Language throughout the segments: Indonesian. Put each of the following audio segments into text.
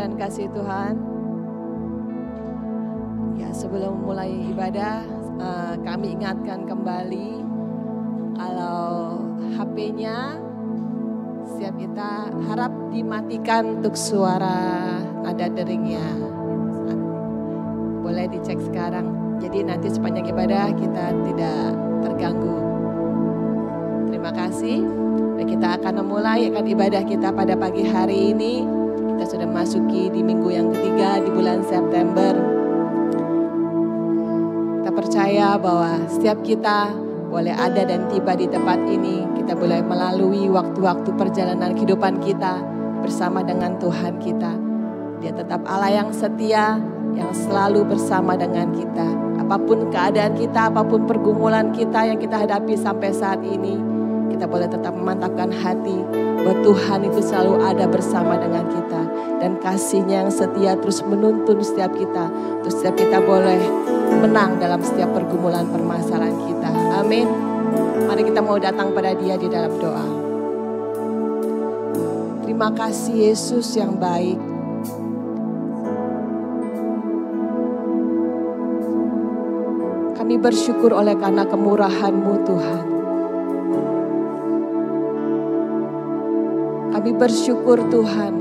dan kasih Tuhan. Ya, sebelum mulai ibadah, kami ingatkan kembali kalau HP-nya siap kita harap dimatikan untuk suara nada deringnya. Boleh dicek sekarang. Jadi nanti sepanjang ibadah kita tidak terganggu. Terima kasih. Kita akan memulai ibadah kita pada pagi hari ini. Kita sudah masuki di minggu yang ketiga di bulan September. Kita percaya bahwa setiap kita boleh ada dan tiba di tempat ini. Kita boleh melalui waktu-waktu perjalanan kehidupan kita bersama dengan Tuhan kita. Dia tetap Allah yang setia, yang selalu bersama dengan kita. Apapun keadaan kita, apapun pergumulan kita yang kita hadapi sampai saat ini, kita boleh tetap memantapkan hati bahwa Tuhan itu selalu ada bersama dengan kita. Dan kasih-Nya yang setia terus menuntun setiap kita. Terus setiap kita boleh menang dalam setiap pergumulan permasalahan kita. Amin. Mari kita mau datang pada Dia di dalam doa. Terima kasih Yesus yang baik. Kami bersyukur oleh karena kemurahan-Mu Tuhan. Kami bersyukur Tuhan,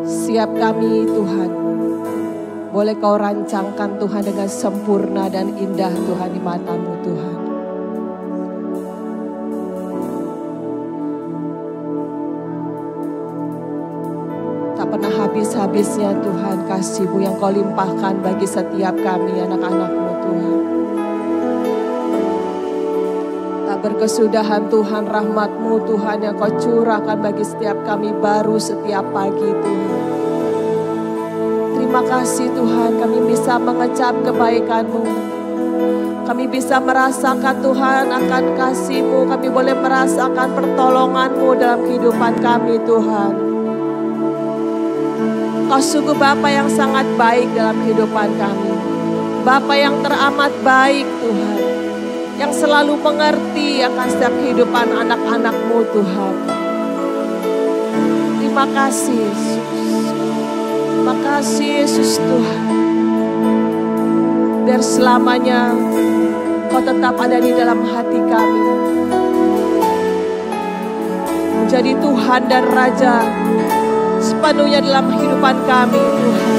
siap kami Tuhan, boleh Kau rancangkan Tuhan dengan sempurna dan indah Tuhan di mata-Mu Tuhan. Tak pernah habis-habisnya Tuhan kasih-Mu yang Kau limpahkan bagi setiap kami anak-anak-Mu Tuhan. Berkesudahan Tuhan, rahmat-Mu Tuhan yang Kau curahkan bagi setiap kami baru setiap pagi Tuhan. Terima kasih Tuhan, kami bisa mengecap kebaikan-Mu. Kami bisa merasakan Tuhan akan kasih-Mu. Kami boleh merasakan pertolongan-Mu dalam kehidupan kami Tuhan. Kau sungguh Bapa yang sangat baik dalam kehidupan kami. Bapa yang teramat baik Tuhan, yang selalu mengerti akan setiap kehidupan anak-anak-Mu Tuhan. Terima kasih Yesus. Terima kasih Yesus Tuhan. Biar selamanya Kau tetap ada di dalam hati kami. Menjadi Tuhan dan Raja sepenuhnya dalam kehidupan kami Tuhan.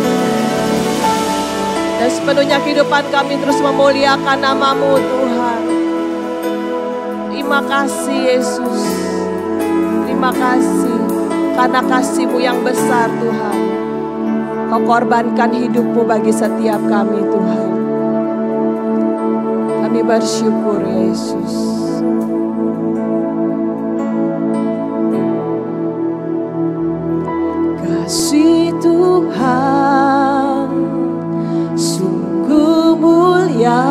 Dan sepenuhnya kehidupan kami terus memuliakan nama-Mu Tuhan. Terima kasih Yesus. Terima kasih karena kasih-Mu yang besar Tuhan. Kau korbankan hidup-Mu bagi setiap kami Tuhan. Kami bersyukur Yesus. Kasih Tuhan sungguh mulia,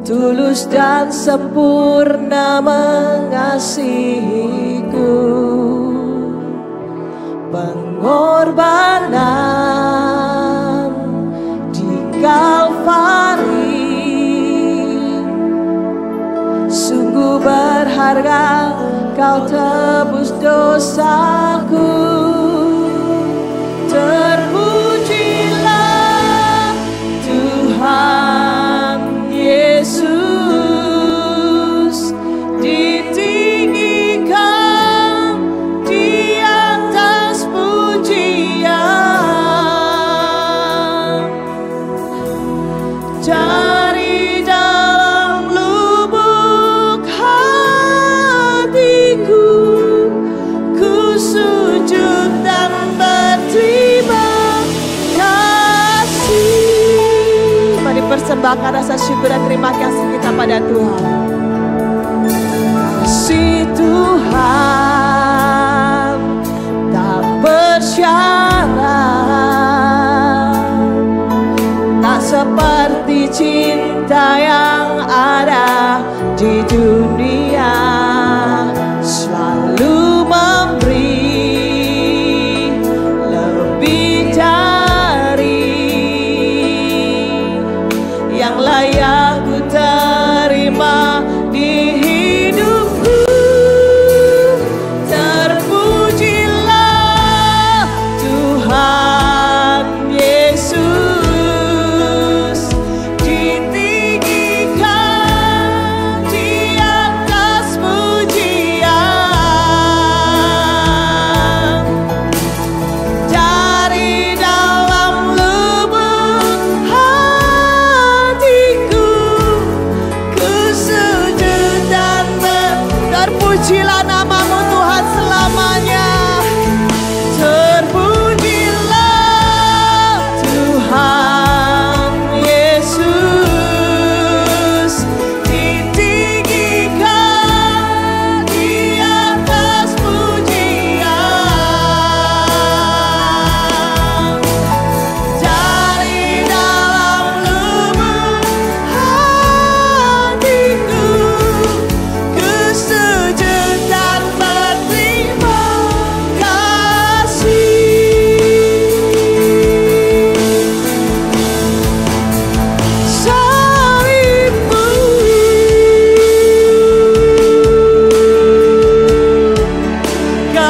tulus dan sempurna mengasihiku. Pengorbanan di Kalvari sungguh berharga, Kau tebus dosaku. Terpujilah Tuhan Yesus, ditinggikan di atas pujian. Dari dalam lubuk hatiku, ku sujud dan berterima kasih. Mari persembahkan rasa syukur dan terima kasih kita pada Tuhan. Kasih Tuhan tak bersyarat, tak seperti cinta yang ada di dunia. Selalu memberi lebih dari yang layak ku terima di hidupku. Terpujilah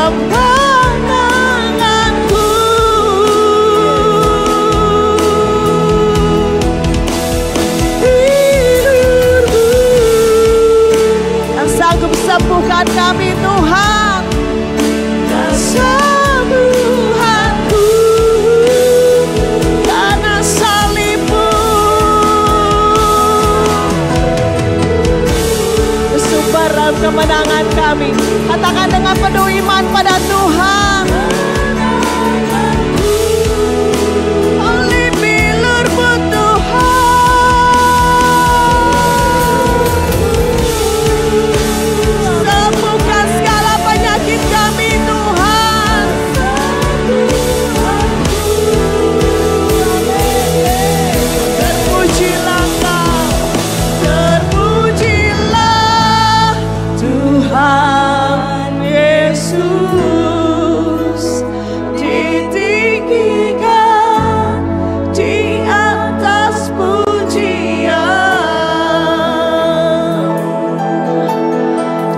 kemenanganku. Tidurmu yang sanggup sembuhkan kami Tuhan. Kesembuhanku karena salib-Mu. Sumber kemenangan kami. Katakan dengan penuh iman pada Tuhan. Oleh milir-Mu Tuhan. Sembuhkan segala penyakit kami Tuhan. Terpujilah Kau, terpujilah Tuhan Yesus, ditinggikan di atas pujian.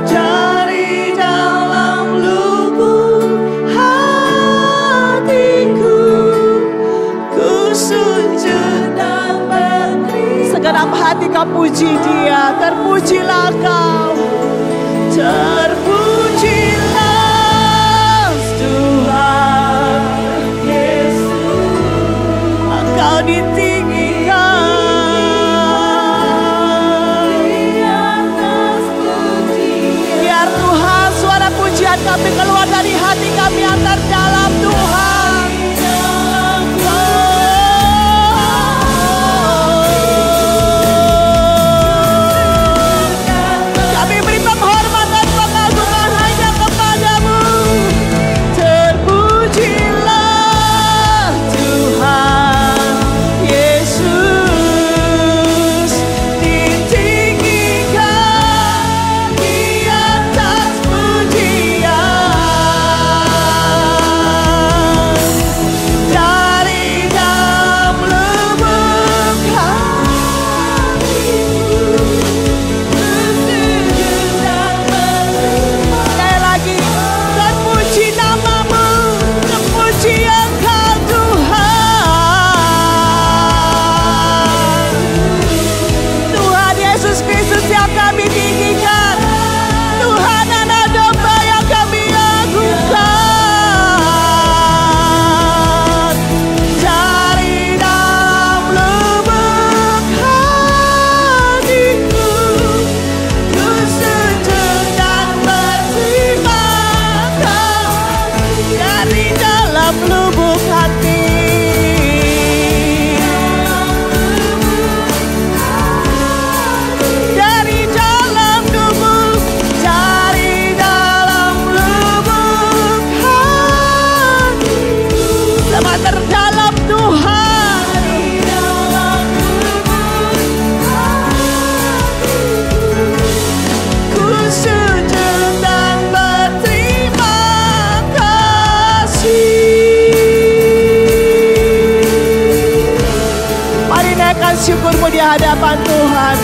Dari dalam lubuk hatiku, ku sujud dan berdiri. Segenap hati kau puji Dia, terpujilah Kau. Terpujilah Tuhan Yesus, Engkau ditinggikan di atas pujian. Biar Tuhan suara pujian kami keluar dari hati kami yang terdalam Tuhan. Kami beri penghormatan pengagungan hanya kepadamu. Terpujilah Tuhan Yesus, ditinggikan di atas pujian. Dari dalam lubuk hatiku, sekali lagi, terpuji nama-Mu, terpuji Engkau Tuhan. Tuhan Yesus Kristus yang kami tinggikan, Tuhan Anak Domba yang kami agungkan. Dari dalam lubuk hatiku, ku sujud dan berterima kasih. Dari dalam lubuk hati, dari dalam lubuk hati, sama terdalam Tuhan. Ku sujud dan berterima kasih. Mari naikkan syukur-Mu di hadapan Tuhan.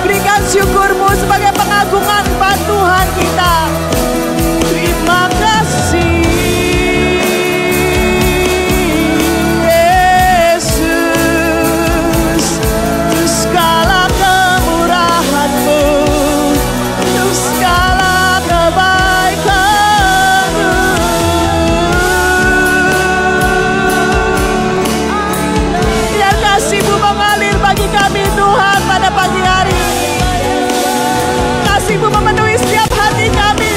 Berikan syukur-Mu sebagai pengagungan buat Tuhan kita. Terima kasih Yesus, untuk segala kemurahan-Mu, untuk segala kebaikan-Mu. Biar kasih-Mu mengalir bagi kami Tuhan pada pagi hari. Kasih-Mu memenuhi setiap hati kami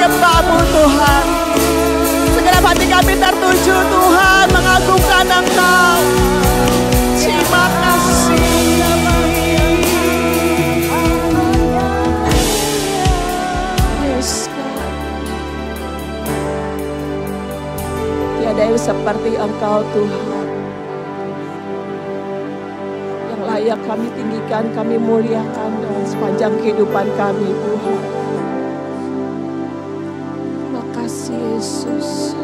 menyembah-Mu Tuhan. Segenap hati kami tertuju Tuhan mengagungkan Engkau. Terima kasih. Yes, God. Tiada yang seperti Engkau Tuhan. Yang layak kami tinggikan, kami muliakan dalam sepanjang kehidupan kami Tuhan. Terima kasih Yesus.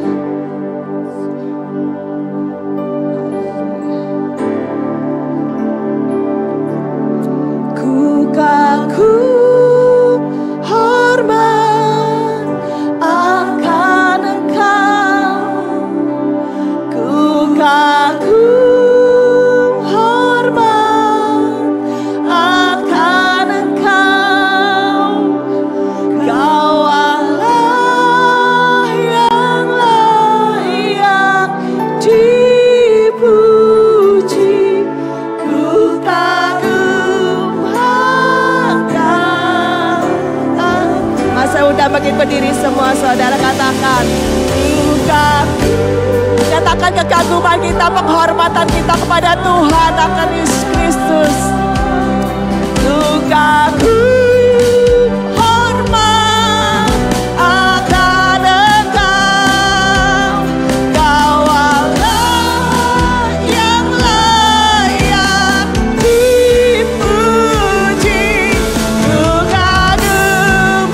Kagum hormat akan Engkau, ku kagum hormat akan Engkau, Kau Allah yang layak dipuji, ku kagum. Masa udah makin berdiri semua saudara, katakan nyatakan kekaguman kita, penghormatan kita kepada Tuhan akan Yesus Kristus. Kagum hormat akan Engkau, Kau Allah yang layak dipuji, ku kagum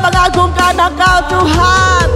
mengagungkan Engkau Tuhan.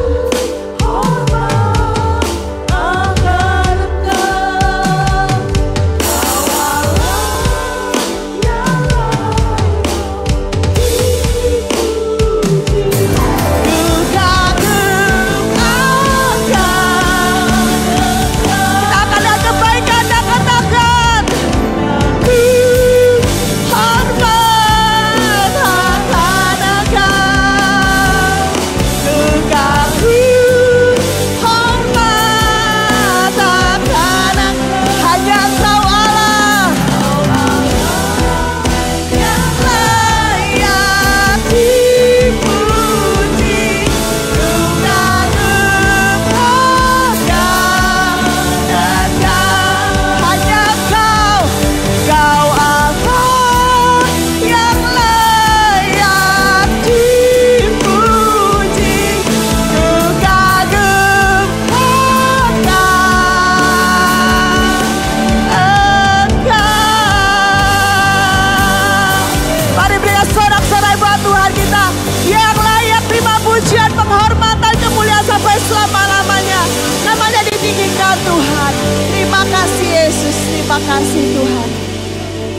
Terima kasih Tuhan.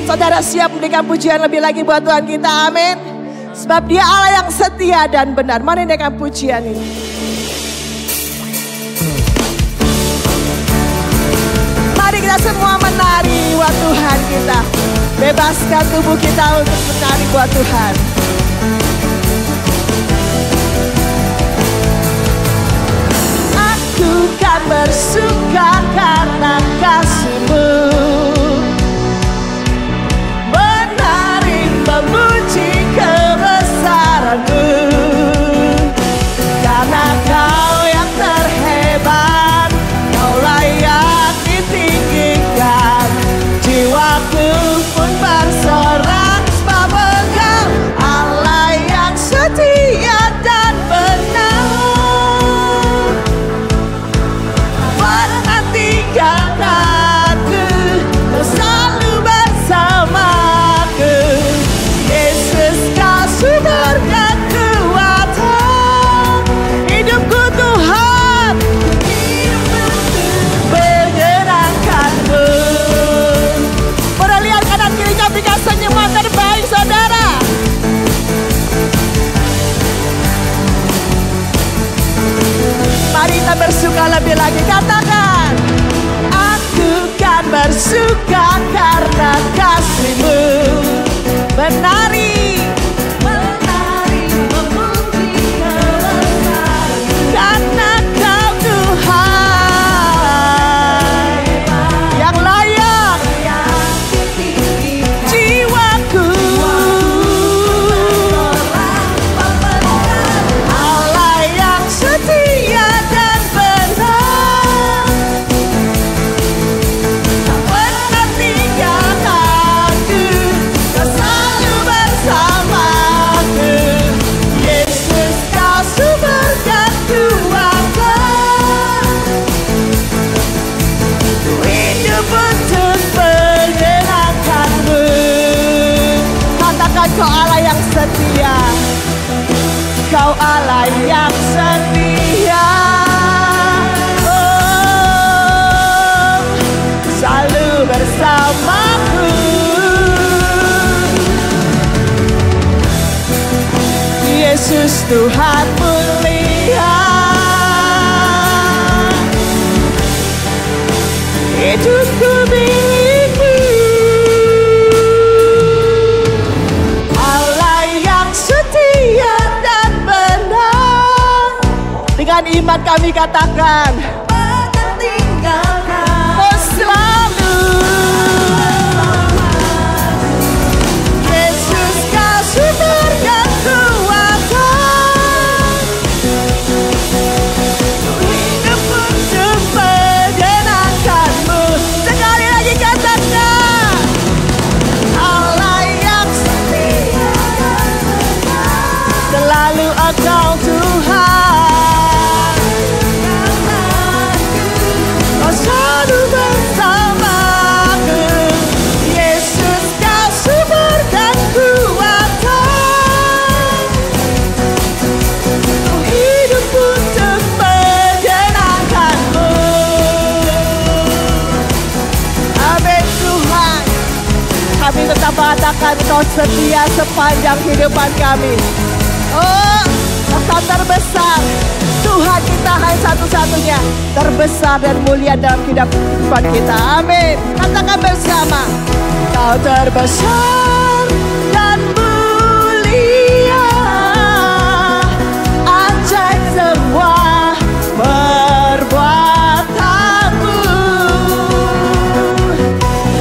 Saudara siap memberikan pujian lebih lagi buat Tuhan kita, amin. Sebab Dia Allah yang setia dan benar. Mari naikkan pujian ini. Mari kita semua menari buat Tuhan kita. Bebaskan tubuh kita untuk menari buat Tuhan. Aku kan bersuka karena kasih-Mu, menari memuji kebesaran-Mu, karena Kau yang terhebat, Kau layak ditinggikan. Jiwaku pun bersorak sebab Engkau Allah yang setia dan benar. Perhatikan aku Allah yang setia, oh, selalu bersamaku. Yesus Tuhan mulia, hidupku milikmu. Allah yang setia dan benar. Dengan iman kami katakan, tinggalkan oh selalu. Yesus kau sumber yang kuatkan, hidup untuk menyenangkanmu. Sekali lagi katakan, Allah yang setia dan benar. Selalu Engkau Tuhan, Kau selalu bersamaku. Yesus Kau sumber dan kuatkan, Kau hidup untuk menyenangkanmu. Amin Tuhan. Kami tetap mengatakan Kau setia sepanjang kehidupan kami. Oh, Kau terbesar. Tuhan kita hanya satu-satunya, terbesar dan mulia dalam kehidupan kita. Amin. Katakan bersama, Kau terbesar dan mulia, ajaib semua perbuatanmu.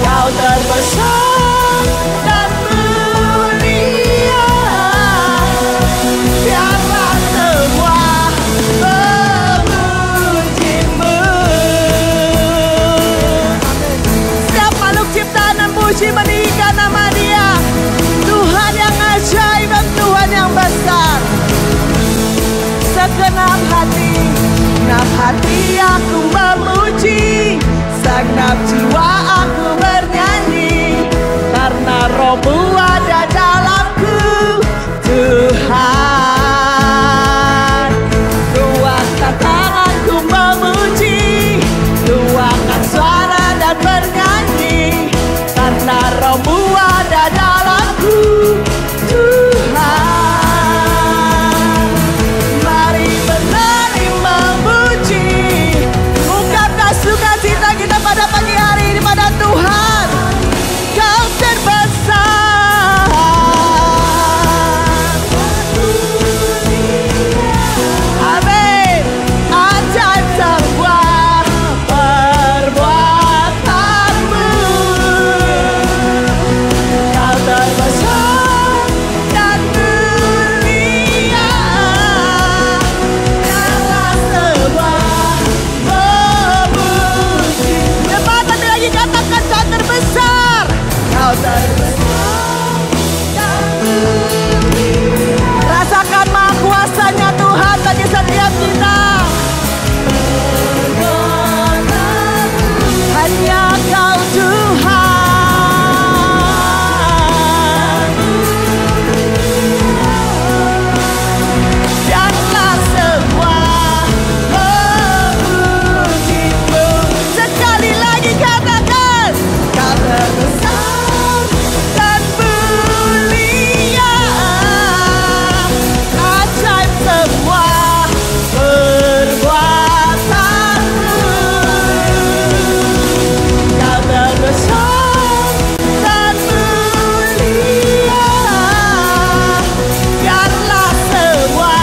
Kau terbesar dan mulia, biarlah semua memujimu. Setiap makhluk ciptaan memuji meninggikan nama Dia. Tuhan yang ajaib dan Tuhan yang besar. Segenap hati aku memuji, segenap jiwa aku bernyanyi, karena Roh-Mu ada dalamku, Tuhan. Luaskan tanganku memuji, luangkan suara dan bernyanyi, karena Roh-Mu ada dalamku, Tuhan. Mari menari memuji, ungkapkan sukacita kita pada pagi hari ini pada Tuhan. Kau terbesar. Amin. Ajaib semua perbuatanmu. Kau terbesar dan mulia, biarlah semua memuji. Cepat satu lagi katakan, Kau terbesar. Kau terbesar dan mulia. Rasakan maha kuasanya Tuhan bagi setiap kita. Hanya Kau Tuhan. Biarlah semua memujimu. Sekali lagi katakan, Kau terbesar dan mulia, ajaib semua perbuatanmu. Kau terbesar dan mulia, biarlah semua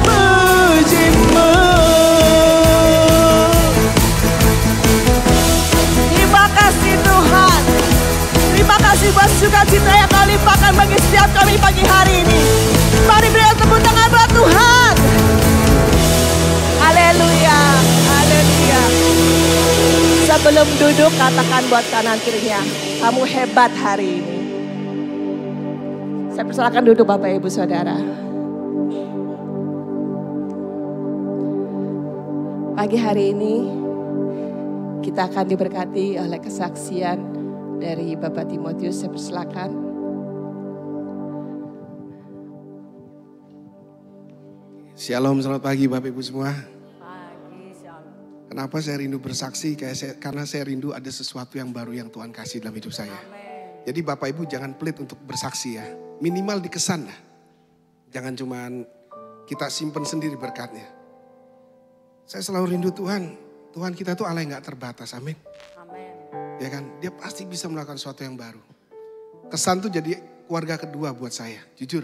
memujimu. Terima kasih Tuhan. Terima kasih buat sukacita yang Kau limpahkan bagi setiap kami pagi hari ini. Mari berikan tepuk tangan buat Tuhan. Haleluya, haleluya. Sebelum duduk katakan buat kanan kirinya, kamu hebat hari ini. Saya persilakan duduk Bapak Ibu Saudara. Pagi hari ini kita akan diberkati oleh kesaksian dari Bapak Timotius. Saya persilakan. Shalom, selamat pagi Bapak Ibu semua. Pagi, shalom. Kenapa saya rindu bersaksi? Karena saya rindu ada sesuatu yang baru yang Tuhan kasih dalam hidup saya. Amen. Jadi Bapak Ibu jangan pelit untuk bersaksi ya. Minimal dikesan lah. Jangan cuman kita simpen sendiri berkatnya. Saya selalu rindu Tuhan. Tuhan kita tuh Allah yang gak terbatas, amin. Amen. Ya kan, dia pasti bisa melakukan sesuatu yang baru. Kesan tuh jadi keluarga kedua buat saya, jujur.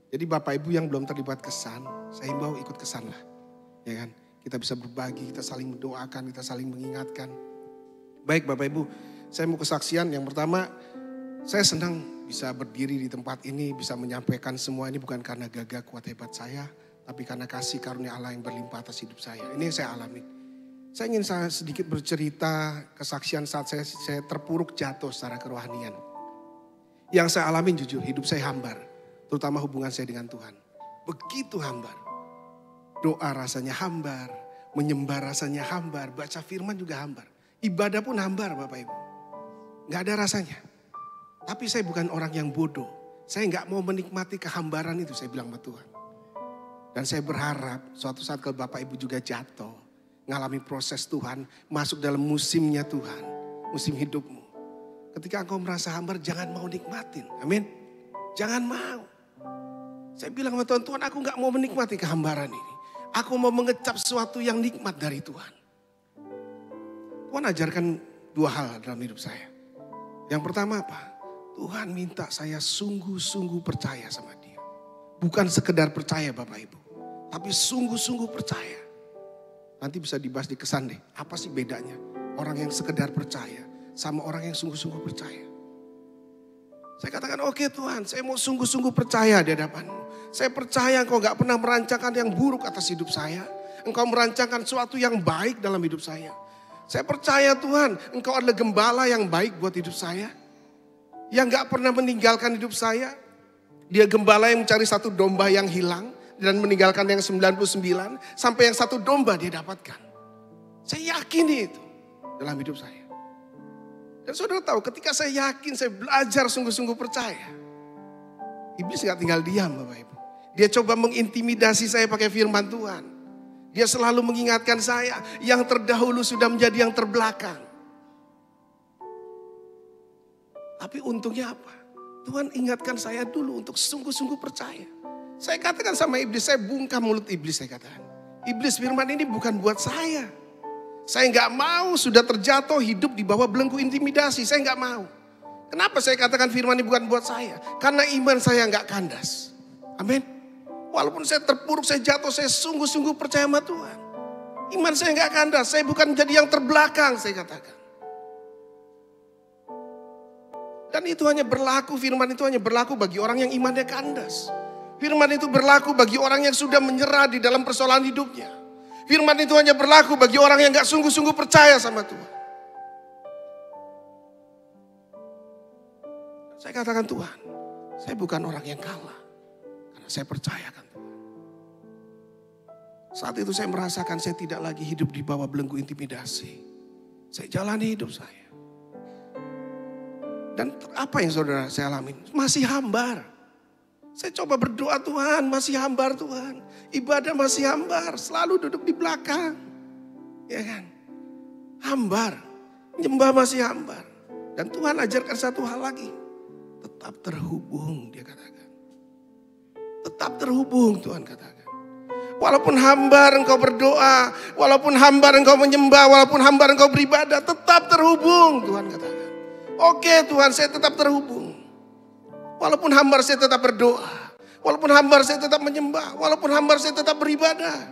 Jadi Bapak Ibu yang belum terlibat kesan, saya himbau ikut kesan lah. Ya kan, kita bisa berbagi, kita saling mendoakan, kita saling mengingatkan. Baik Bapak Ibu, saya mau kesaksian. Yang pertama, saya senang bisa berdiri di tempat ini, bisa menyampaikan semua ini bukan karena gagah kuat hebat saya, tapi karena kasih karunia Allah yang berlimpah atas hidup saya. Ini yang saya alami. Saya ingin sedikit bercerita kesaksian saat saya terpuruk jatuh secara kerohanian. Yang saya alami jujur, hidup saya hambar. Terutama hubungan saya dengan Tuhan. Begitu hambar. Doa rasanya hambar. Menyembah rasanya hambar. Baca firman juga hambar. Ibadah pun hambar Bapak Ibu. Gak ada rasanya. Tapi saya bukan orang yang bodoh. Saya gak mau menikmati kehambaran itu. Saya bilang sama Tuhan. Dan saya berharap suatu saat kalau Bapak Ibu juga jatuh. Ngalami proses Tuhan. Masuk dalam musimnya Tuhan. Musim hidupmu. Ketika engkau merasa hambar jangan mau nikmatin. Amin. Jangan mau. Saya bilang sama Tuhan, Tuhan aku gak mau menikmati kehambaran ini. Aku mau mengecap sesuatu yang nikmat dari Tuhan. Tuhan ajarkan dua hal dalam hidup saya. Yang pertama apa? Tuhan minta saya sungguh-sungguh percaya sama dia. Bukan sekedar percaya Bapak Ibu. Tapi sungguh-sungguh percaya. Nanti bisa dibahas di kesan deh. Apa sih bedanya? Orang yang sekedar percaya sama orang yang sungguh-sungguh percaya. Saya katakan oke Tuhan, saya mau sungguh-sungguh percaya di hadapan-Mu. Saya percaya Engkau gak pernah merancangkan yang buruk atas hidup saya. Engkau merancangkan sesuatu yang baik dalam hidup saya. Saya percaya Tuhan, Engkau adalah gembala yang baik buat hidup saya. Yang gak pernah meninggalkan hidup saya. Dia gembala yang mencari satu domba yang hilang dan meninggalkan yang 99. Sampai yang satu domba dia dapatkan. Saya yakin itu dalam hidup saya. Dan saudara tahu ketika saya yakin, saya belajar sungguh-sungguh percaya. Iblis gak tinggal diam Bapak Ibu. Dia coba mengintimidasi saya pakai firman Tuhan. Dia selalu mengingatkan saya, yang terdahulu sudah menjadi yang terbelakang. Tapi untungnya apa? Tuhan ingatkan saya dulu untuk sungguh-sungguh percaya. Saya katakan sama iblis, saya bungkam mulut iblis saya katakan. Iblis firman ini bukan buat saya. Saya gak mau sudah terjatuh hidup di bawah belenggu intimidasi. Saya gak mau. Kenapa saya katakan firman ini bukan buat saya? Karena iman saya gak kandas. Amin. Walaupun saya terpuruk, saya jatuh, saya sungguh-sungguh percaya sama Tuhan. Iman saya gak kandas. Saya bukan menjadi yang terbelakang saya katakan. Dan itu hanya berlaku, firman itu hanya berlaku bagi orang yang imannya kandas. Firman itu berlaku bagi orang yang sudah menyerah di dalam persoalan hidupnya. Firman itu hanya berlaku bagi orang yang gak sungguh-sungguh percaya sama Tuhan. Saya katakan Tuhan, saya bukan orang yang kalah. Karena saya percayakan Tuhan. Saat itu saya merasakan saya tidak lagi hidup di bawah belenggu intimidasi. Saya jalani hidup saya. Dan apa yang saudara saya alami? Masih hambar. Saya coba berdoa Tuhan, masih hambar Tuhan. Ibadah masih hambar, selalu duduk di belakang. Ya kan? Hambar, nyembah masih hambar. Dan Tuhan ajarkan satu hal lagi. Tetap terhubung, dia katakan. Tetap terhubung, Tuhan katakan. Walaupun hambar engkau berdoa, walaupun hambar engkau menyembah, walaupun hambar engkau beribadah, tetap terhubung, Tuhan katakan. Oke Tuhan, saya tetap terhubung. Walaupun hambar saya tetap berdoa. Walaupun hambar saya tetap menyembah. Walaupun hambar saya tetap beribadah.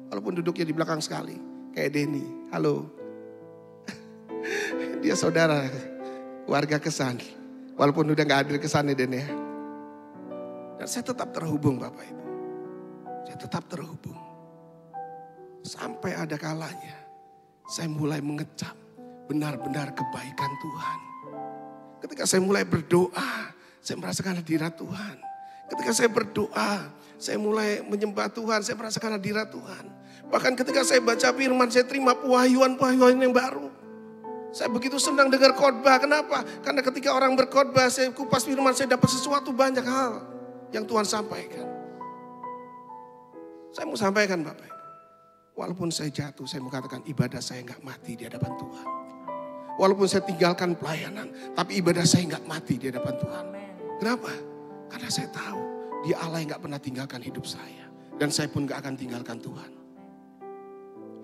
Walaupun duduknya di belakang sekali. Kayak Denny. Halo. Dia saudara. Warga kesan. Walaupun udah gak hadir kesan ya Denny ya. Dan saya tetap terhubung Bapak Ibu. Saya tetap terhubung. Sampai ada kalanya. Saya mulai mengecap. Benar-benar kebaikan Tuhan. Ketika saya mulai berdoa. Saya merasakan hadirat Tuhan. Ketika saya berdoa, saya mulai menyembah Tuhan, saya merasakan hadirat Tuhan. Bahkan ketika saya baca firman, saya terima pewahyuan-pewahyuan yang baru. Saya begitu senang dengar khotbah. Kenapa? Karena ketika orang berkhotbah, saya kupas firman, saya dapat sesuatu banyak hal yang Tuhan sampaikan. Saya mau sampaikan Bapak Ibu. Walaupun saya jatuh, saya mau katakan ibadah saya nggak mati di hadapan Tuhan. Walaupun saya tinggalkan pelayanan, tapi ibadah saya nggak mati di hadapan Tuhan. Kenapa? Karena saya tahu Dia Allah yang nggak pernah tinggalkan hidup saya. Dan saya pun nggak akan tinggalkan Tuhan.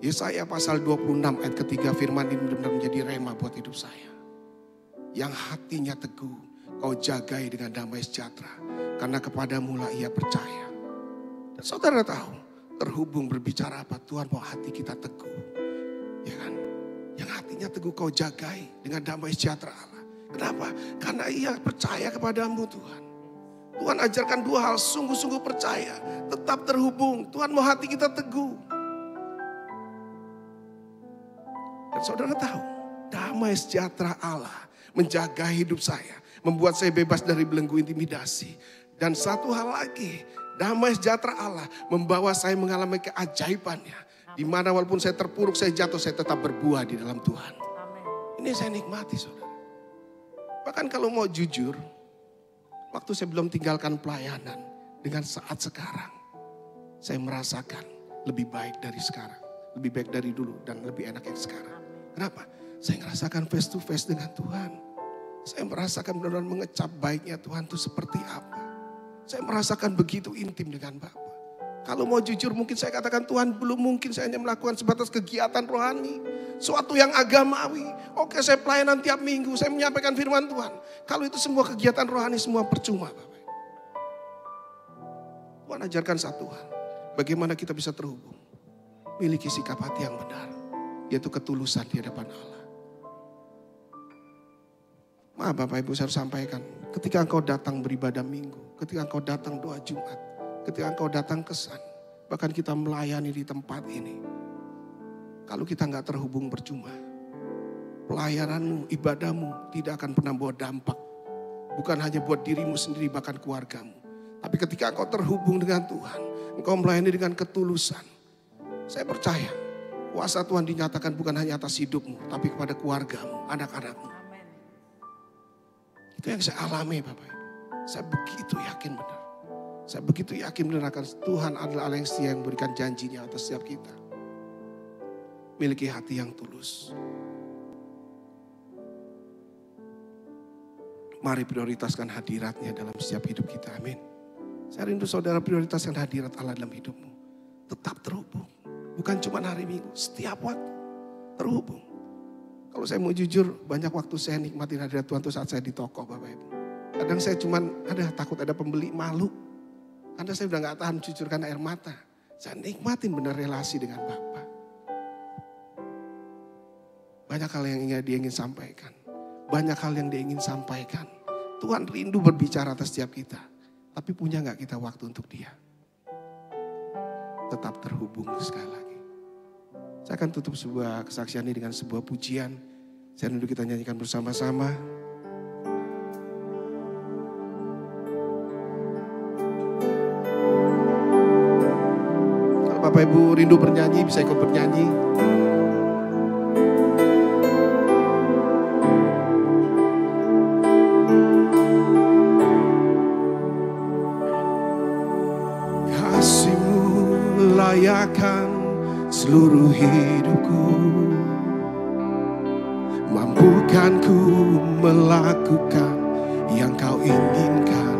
Yesaya pasal 26 ayat ketiga, firman ini benar-benar menjadi rema buat hidup saya. Yang hatinya teguh, kau jagai dengan damai sejahtera. Karena kepadamu lah ia percaya. Dan saudara tahu, terhubung berbicara apa? Tuhan mau hati kita teguh. Ya kan? Yang hatinya teguh kau jagai dengan damai sejahtera Allah. Kenapa? Karena ia percaya kepadamu Tuhan. Tuhan ajarkan dua hal, sungguh-sungguh percaya. Tetap terhubung. Tuhan mau hati kita teguh. Dan saudara tahu, damai sejahtera Allah menjaga hidup saya. Membuat saya bebas dari belenggu intimidasi. Dan satu hal lagi, damai sejahtera Allah membawa saya mengalami keajaibannya. Di mana walaupun saya terpuruk, saya jatuh, saya tetap berbuah di dalam Tuhan. Ini saya nikmati saudara. Bahkan kalau mau jujur, waktu saya belum tinggalkan pelayanan, dengan saat sekarang, saya merasakan lebih baik dari sekarang. Lebih baik dari dulu dan lebih enak yang sekarang. Kenapa? Saya merasakan face to face dengan Tuhan. Saya merasakan benar-benar mengecap baiknya Tuhan itu seperti apa. Saya merasakan begitu intim dengan Bapa. Kalau mau jujur mungkin saya katakan Tuhan belum mungkin saya hanya melakukan sebatas kegiatan rohani. Suatu yang agamawi. Oke saya pelayanan tiap minggu, saya menyampaikan firman Tuhan. Kalau itu semua kegiatan rohani semua percuma Bapak. Tuhan ajarkan satu hal. Bagaimana kita bisa terhubung. Miliki sikap hati yang benar. Yaitu ketulusan di hadapan Allah. Maaf Bapak Ibu saya harus sampaikan. Ketika engkau datang beribadah minggu. Ketika engkau datang doa Jumat. Ketika engkau datang kesan. Bahkan kita melayani di tempat ini. Kalau kita gak terhubung percuma. Pelayananmu, ibadahmu tidak akan pernah bawa dampak. Bukan hanya buat dirimu sendiri bahkan keluargamu. Tapi ketika engkau terhubung dengan Tuhan. Engkau melayani dengan ketulusan. Saya percaya. Kuasa Tuhan dinyatakan bukan hanya atas hidupmu. Tapi kepada keluargamu, anak-anakmu. Itu yang saya alami Bapak Ibu. Saya begitu yakin benar. Saya begitu yakin benar akan Tuhan adalah Allah yang setia yang memberikan janjinya atas setiap kita. Miliki hati yang tulus. Mari prioritaskan hadiratnya dalam setiap hidup kita. Amin. Saya rindu saudara prioritaskan hadirat Allah dalam hidupmu. Tetap terhubung. Bukan cuma hari Minggu, setiap waktu terhubung. Kalau saya mau jujur, banyak waktu saya nikmatin hadirat Tuhan itu saat saya di toko Bapak Ibu. Kadang saya cuman takut ada pembeli, malu. Karena saya udah gak tahan cucurkan air mata. Saya nikmatin benar relasi dengan Bapa. Banyak hal yang dia ingin sampaikan. Banyak hal yang dia ingin sampaikan. Tuhan rindu berbicara atas setiap kita. Tapi punya gak kita waktu untuk dia? Tetap terhubung sekali lagi. Saya akan tutup sebuah kesaksian ini dengan sebuah pujian. Saya rindu kita nyanyikan bersama-sama. Kalau Bapak Ibu rindu bernyanyi, bisa ikut bernyanyi. Kasih-Mu layakkan seluruh hidupku, mampukan ku melakukan yang Kau inginkan.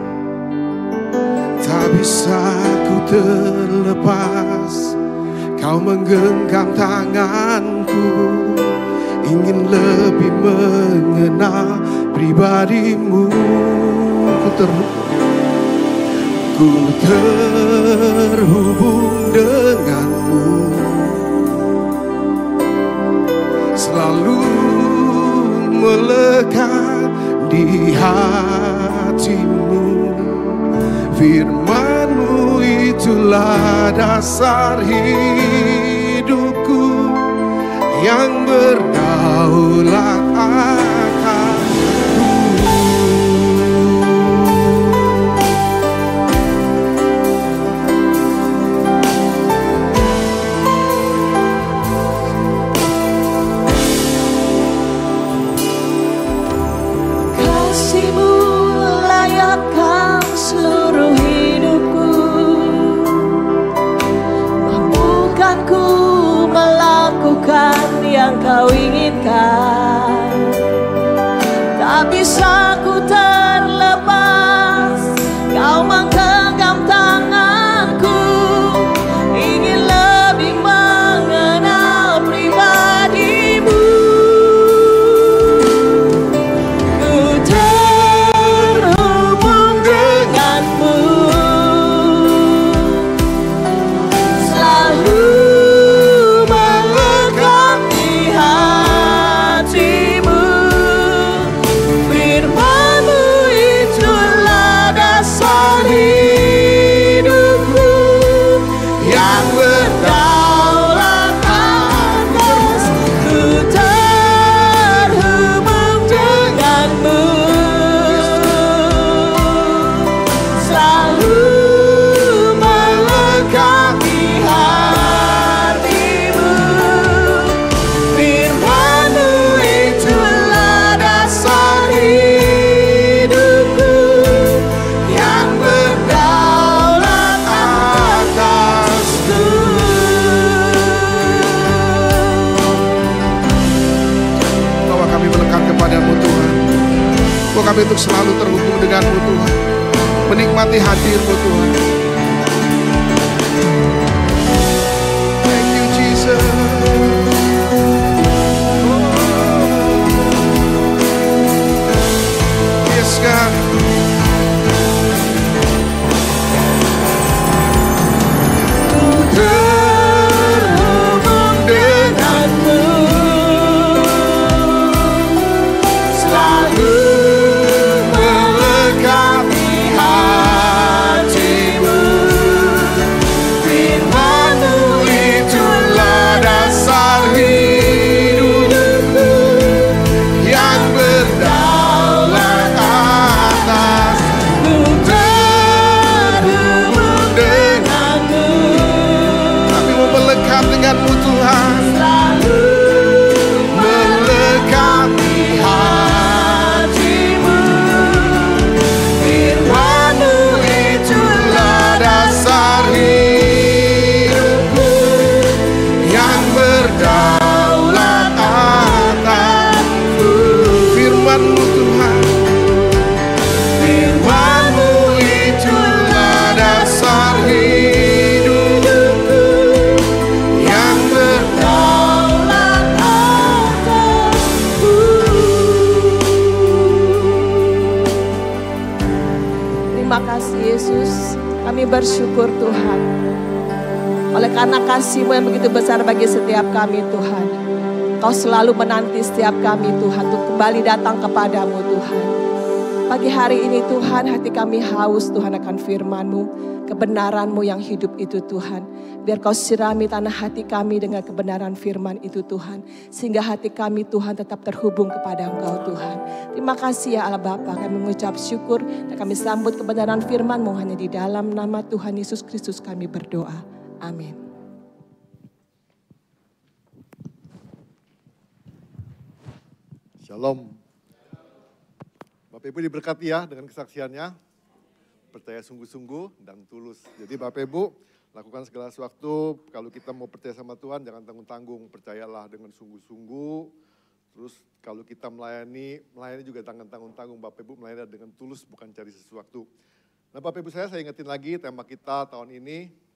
Tak bisa ku terlepas, Kau menggenggam tanganku, ingin lebih mengenal pribadi-Mu. Ku terhubung denganmu, selalu melekat di hatimu. Firman-Mu itulah dasar hidupku yang berdaulat akanku. Seluruh hidupku, yang kau inginkan. Tak bisa ku terlepas, kau menggenggam tanganku, ingin lebih mengenal pribadimu. Ku terhubung denganmu, selalu melekat di hatimu. Firman-Mu itulah dasar hidupku, yang berdaulat atas. Ku terhubung denganmu, selalu melekat di hatimu. Firman-Mu itulah dasar hidupku, yang berdaulat atasku. Bawa kami melekat kepadamu Tuhan. Bawa kami untuk selalu terhubung denganmu Tuhan. Menikmati hadir-Mu Tuhan. Thank you Jesus. Yes God. Terhubung denganmu, selalu melekat di hatimu. Firman-Mu itulah dasar hidupku, yang berdaulat atas. Ku terhubung denganmu, Kami mau melekat denganmu Tuhan. selalu melekat di hatimu. Firman-Mu itulah dasar hidupku, Yang berdaulat atasku. firman-Mu Tuhan. Firman-Mu itulah dasar hidupku, Yang berdaulat atasku. Terima kasih Yesus, kami bersyukur Tuhan. Oleh karena kasih-Mu yang begitu besar bagi setiap kami Tuhan. Kau selalu menanti setiap kami Tuhan untuk kembali datang kepadamu Tuhan. Pagi hari ini Tuhan, hati kami haus Tuhan akan firman-Mu, kebenaran-Mu yang hidup itu Tuhan. Biar Kau sirami tanah hati kami dengan kebenaran firman itu Tuhan. Sehingga hati kami Tuhan tetap terhubung kepada Engkau Tuhan. Terima kasih ya Allah Bapa, kami mengucap syukur dan kami sambut kebenaran firman-Mu hanya di dalam nama Tuhan Yesus Kristus kami berdoa. Amin. Shalom. Bapak Ibu diberkati ya dengan kesaksiannya. Percaya sungguh-sungguh dan tulus. Jadi Bapak Ibu lakukan segala sesuatu. Kalau kita mau percaya sama Tuhan jangan tanggung-tanggung. Percayalah dengan sungguh-sungguh. Terus kalau kita melayani juga jangan tanggung-tanggung. Bapak Ibu melayani dengan tulus bukan cari sesuatu. Nah Bapak Ibu saya ingetin lagi tema kita tahun ini.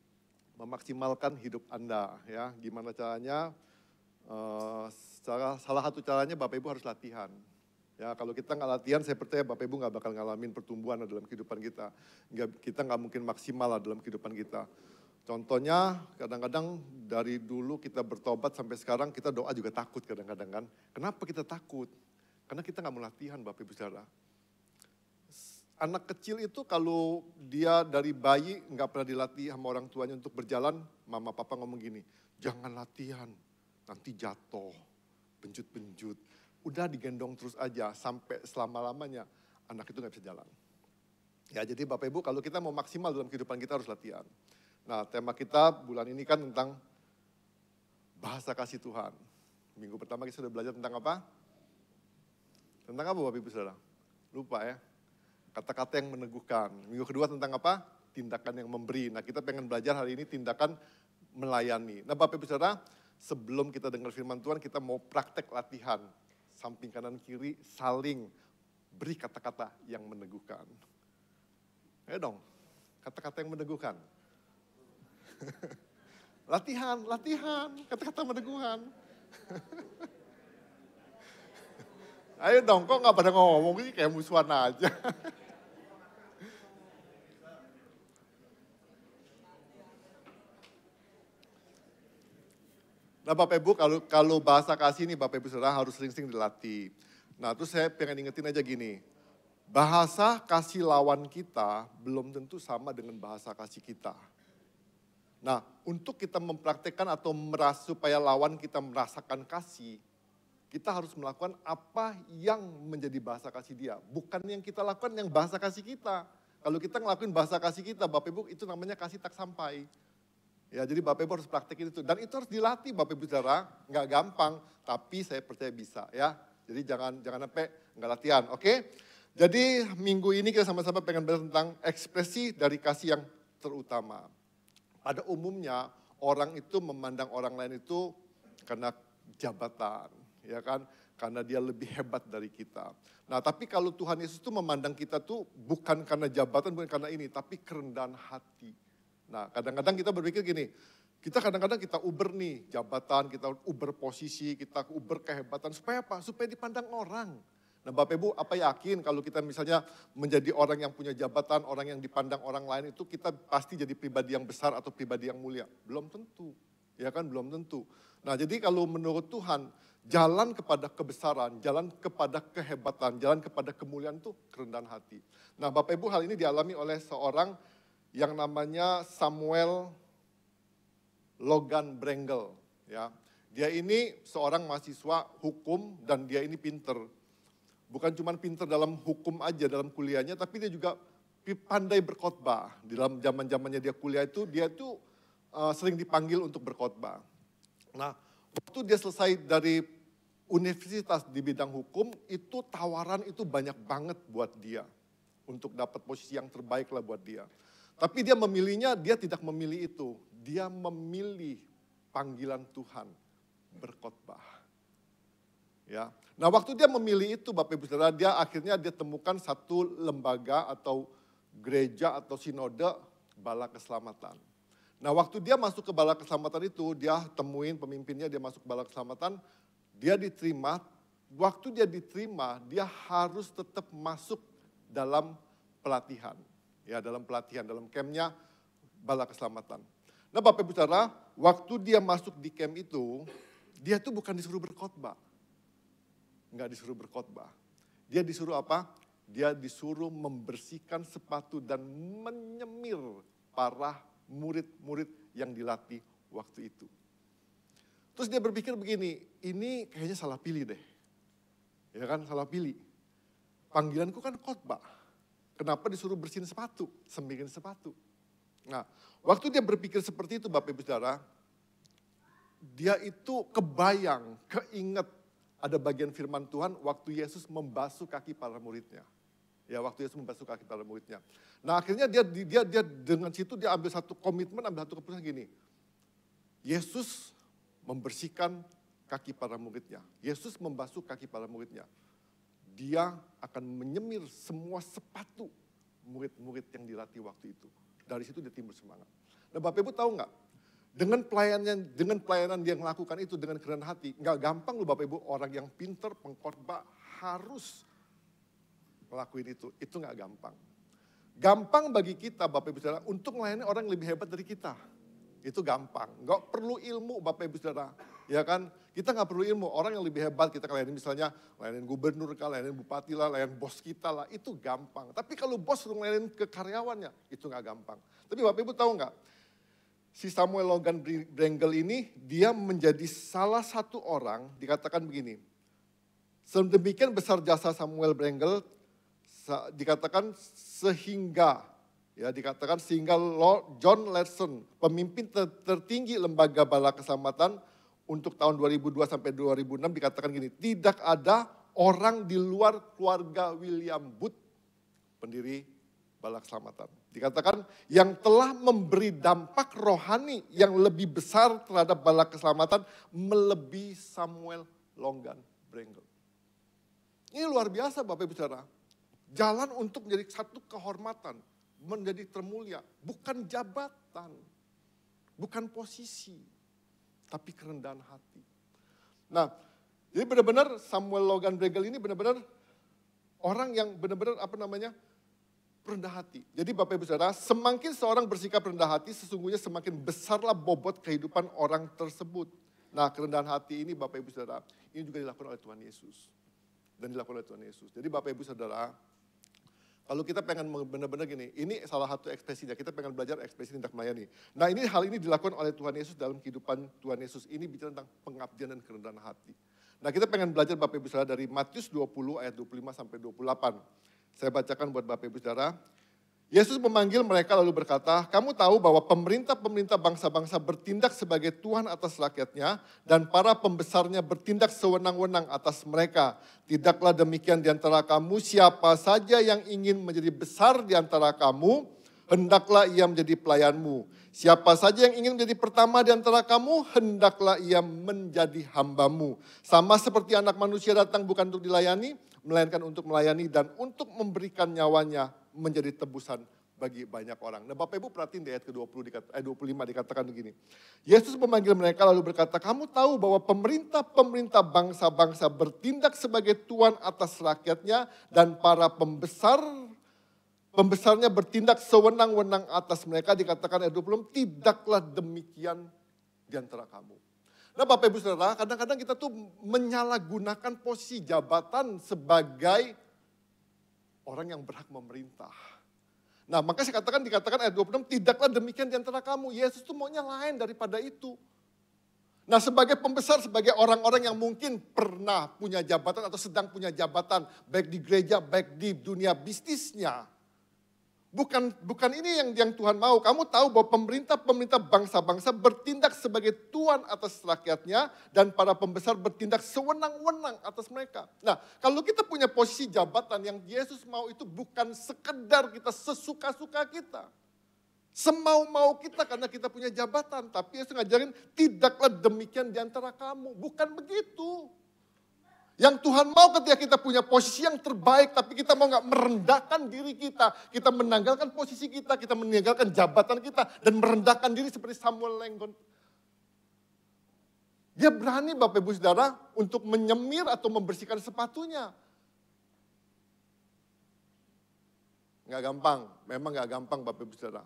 Memaksimalkan hidup Anda. Ya, gimana caranya? Salah satu caranya Bapak Ibu harus latihan. Ya, kalau kita nggak latihan, saya percaya Bapak Ibu nggak bakal ngalamin pertumbuhan dalam kehidupan kita. Kita nggak mungkin maksimal dalam kehidupan kita. Contohnya, kadang-kadang dari dulu kita bertobat sampai sekarang kita doa juga takut kadang-kadang kan. Kenapa kita takut? Karena kita nggak mau latihan Bapak Ibu saudara. Anak kecil itu kalau dia dari bayi nggak pernah dilatih sama orang tuanya untuk berjalan, mama papa ngomong gini, jangan latihan, nanti jatuh, benjut-benjut. Udah digendong terus aja sampai selama-lamanya anak itu nggak bisa jalan. Ya jadi Bapak Ibu kalau kita mau maksimal dalam kehidupan kita harus latihan. Nah tema kita bulan ini kan tentang bahasa kasih Tuhan. Minggu pertama kita sudah belajar tentang apa? Tentang apa Bapak Ibu Saudara? Lupa ya. Kata-kata yang meneguhkan. Minggu kedua tentang apa? Tindakan yang memberi. Nah kita pengen belajar hari ini tindakan melayani. Nah Bapak Ibu Saudara, sebelum kita dengar firman Tuhan, kita mau praktek latihan. Samping kanan kiri saling beri kata-kata yang meneguhkan. Ayo dong, kata-kata yang meneguhkan. Latihan, kata-kata meneguhkan. Ayo dong, kok nggak pada ngomong sih kayak musuhan aja. Nah Bapak Ibu, kalau bahasa kasih ini Bapak Ibu Saudara harus sering-sering dilatih. Nah terus saya pengen ingetin aja gini, bahasa kasih lawan kita belum tentu sama dengan bahasa kasih kita. Nah untuk kita mempraktekkan atau supaya lawan kita merasakan kasih, kita harus melakukan apa yang menjadi bahasa kasih dia. Bukan yang kita lakukan yang bahasa kasih kita. Kalau kita ngelakuin bahasa kasih kita, Bapak Ibu itu namanya kasih tak sampai. Ya, jadi Bapak Ibu harus praktekin itu. Dan itu harus dilatih Bapak Ibu Saudara. Nggak gampang, tapi saya percaya bisa ya. Jadi jangan sampai nggak latihan, oke? Jadi minggu ini kita sama-sama pengen belajar tentang ekspresi dari kasih yang terutama. Pada umumnya orang itu memandang orang lain itu karena jabatan, ya kan? Karena dia lebih hebat dari kita. Nah tapi kalau Tuhan Yesus itu memandang kita tuh bukan karena jabatan, bukan karena ini, tapi kerendahan hati. Nah kadang-kadang kita berpikir gini, kita kadang-kadang kita uber nih jabatan, kita uber posisi, kita uber kehebatan. Supaya apa? Supaya dipandang orang. Nah Bapak Ibu apa yakin kalau kita misalnya menjadi orang yang punya jabatan, orang yang dipandang orang lain itu kita pasti jadi pribadi yang besar atau pribadi yang mulia? Belum tentu, ya kan belum tentu. Nah jadi kalau menurut Tuhan, jalan kepada kebesaran, jalan kepada kehebatan, jalan kepada kemuliaan itu kerendahan hati. Nah Bapak Ibu hal ini dialami oleh seorang yang namanya Samuel Logan Brengle. Ya. Dia ini seorang mahasiswa hukum dan dia ini pinter. Bukan cuma pinter dalam hukum aja, dalam kuliahnya, tapi dia juga pandai berkhotbah. Di dalam zaman-zamannya dia kuliah itu, dia itu sering dipanggil untuk berkhotbah. Nah, waktu dia selesai dari universitas di bidang hukum, itu tawaran itu banyak banget buat dia. Untuk dapat posisi yang terbaik lah buat dia. Tapi dia memilihnya, dia tidak memilih itu. Dia memilih panggilan Tuhan, berkhotbah. Ya. Nah waktu dia memilih itu Bapak Ibu Saudara, dia akhirnya dia temukan satu lembaga atau gereja atau sinode Bala Keselamatan. Nah waktu dia masuk ke Bala Keselamatan itu, dia temuin pemimpinnya, dia masuk ke Bala Keselamatan, dia diterima. Waktu dia diterima, dia harus tetap masuk dalam pelatihan. Ya, dalam pelatihan, dalam campnya Bala Keselamatan. Nah Bapak Ibu Saudara, waktu dia masuk di camp itu, dia tuh bukan disuruh berkhotbah. Enggak disuruh berkhotbah. Dia disuruh apa? Dia disuruh membersihkan sepatu dan menyemir para murid-murid yang dilatih waktu itu. Terus dia berpikir begini, ini kayaknya salah pilih deh. Ya kan, salah pilih. Panggilanku kan khotbah. Kenapa disuruh bersihin sepatu, semirin sepatu. Nah, waktu dia berpikir seperti itu Bapak Ibu Saudara, dia itu kebayang, keinget ada bagian firman Tuhan waktu Yesus membasuh kaki para muridnya. Ya, waktu Yesus membasuh kaki para muridnya. Nah, akhirnya dia dengan situ dia ambil satu komitmen, ambil satu keputusan gini. Yesus membersihkan kaki para muridnya. Yesus membasuh kaki para muridnya. Dia akan menyemir semua sepatu murid-murid yang dilatih waktu itu. Dari situ dia timbul semangat. Nah Bapak Ibu tahu nggak? Dengan pelayanan dia melakukan itu dengan kerendahan hati. Nggak gampang loh Bapak Ibu, orang yang pinter, pengkhotbah harus ngelakuin itu. Itu nggak gampang. Gampang bagi kita Bapak Ibu Saudara untuk melayani orang yang lebih hebat dari kita. Itu gampang. Nggak perlu ilmu Bapak Ibu Saudara. Ya kan? Kita nggak perlu ilmu. Orang yang lebih hebat kita layani misalnya layanin gubernur, layanin bupati lah, layanin bos kita lah. Itu gampang. Tapi kalau bos suruh layanin ke karyawannya, itu nggak gampang. Tapi Bapak Ibu tahu nggak? Si Samuel Logan Brengle ini, dia menjadi salah satu orang, dikatakan begini. Sedemikian besar jasa Samuel Brengle, dikatakan sehingga John Larson, pemimpin tertinggi lembaga Bala Keselamatan untuk tahun 2002 sampai 2006 dikatakan gini, tidak ada orang di luar keluarga William Booth, pendiri bala keselamatan. Dikatakan yang telah memberi dampak rohani yang lebih besar terhadap bala keselamatan melebihi Samuel Longgan Brengle. Ini luar biasa Bapak Ibu Saudara. Jalan untuk menjadi satu kehormatan, menjadi termulia. Bukan jabatan, bukan posisi, tapi kerendahan hati. Nah, jadi benar-benar Samuel Longgan Brengle ini benar-benar orang yang benar-benar rendah hati. Jadi Bapak Ibu Saudara, semakin seorang bersikap rendah hati, sesungguhnya semakin besarlah bobot kehidupan orang tersebut. Nah, kerendahan hati ini Bapak Ibu Saudara, ini juga dilakukan oleh Tuhan Yesus. Dan dilakukan oleh Tuhan Yesus. Jadi Bapak Ibu Saudara, kalau kita pengen benar-benar gini, ini salah satu ekspresinya, kita pengen belajar ekspresi tindak melayani. Nah hal ini dilakukan oleh Tuhan Yesus dalam kehidupan Tuhan Yesus. Ini bicara tentang pengabdian dan kerendahan hati. Nah kita pengen belajar Bapak Ibu Saudara dari Matius 20 ayat 25 sampai 28. Saya bacakan buat Bapak Ibu Saudara. Yesus memanggil mereka lalu berkata, kamu tahu bahwa pemerintah-pemerintah bangsa-bangsa bertindak sebagai Tuhan atas rakyatnya dan para pembesarnya bertindak sewenang-wenang atas mereka. Tidaklah demikian di antara kamu, siapa saja yang ingin menjadi besar di antara kamu, hendaklah ia menjadi pelayanmu. Siapa saja yang ingin menjadi pertama di antara kamu, hendaklah ia menjadi hambamu. Sama seperti anak manusia datang bukan untuk dilayani, melainkan untuk melayani dan untuk memberikan nyawanya menjadi tebusan bagi banyak orang. Nah Bapak Ibu perhatiin di ayat ke-20, ayat 25 dikatakan begini. Yesus memanggil mereka lalu berkata, kamu tahu bahwa pemerintah-pemerintah bangsa-bangsa bertindak sebagai tuan atas rakyatnya dan para pembesarnya bertindak sewenang-wenang atas mereka. Dikatakan ayat 20, tidaklah demikian di antara kamu. Nah Bapak Ibu Saudara, kadang-kadang kita tuh menyalahgunakan posisi jabatan sebagai orang yang berhak memerintah. Nah maka saya dikatakan ayat 26, tidaklah demikian di antara kamu. Yesus tuh maunya lain daripada itu. Nah sebagai pembesar, sebagai orang-orang yang mungkin pernah punya jabatan atau sedang punya jabatan, baik di gereja, baik di dunia bisnisnya. Bukan ini yang Tuhan mau. Kamu tahu bahwa pemerintah bangsa-bangsa bertindak sebagai tuan atas rakyatnya dan para pembesar bertindak sewenang-wenang atas mereka. Nah, kalau kita punya posisi jabatan yang Yesus mau itu bukan sekedar kita sesuka-suka kita. Semau-mau kita karena kita punya jabatan. Tapi Yesus ngajarin tidaklah demikian di antara kamu. Bukan begitu. Yang Tuhan mau ketika kita punya posisi yang terbaik, tapi kita mau gak merendahkan diri kita. Kita menanggalkan posisi kita meninggalkan jabatan kita, dan merendahkan diri seperti Samuel Longgan. Dia berani Bapak Ibu Saudara untuk menyemir atau membersihkan sepatunya. Gak gampang, memang gak gampang Bapak Ibu Saudara.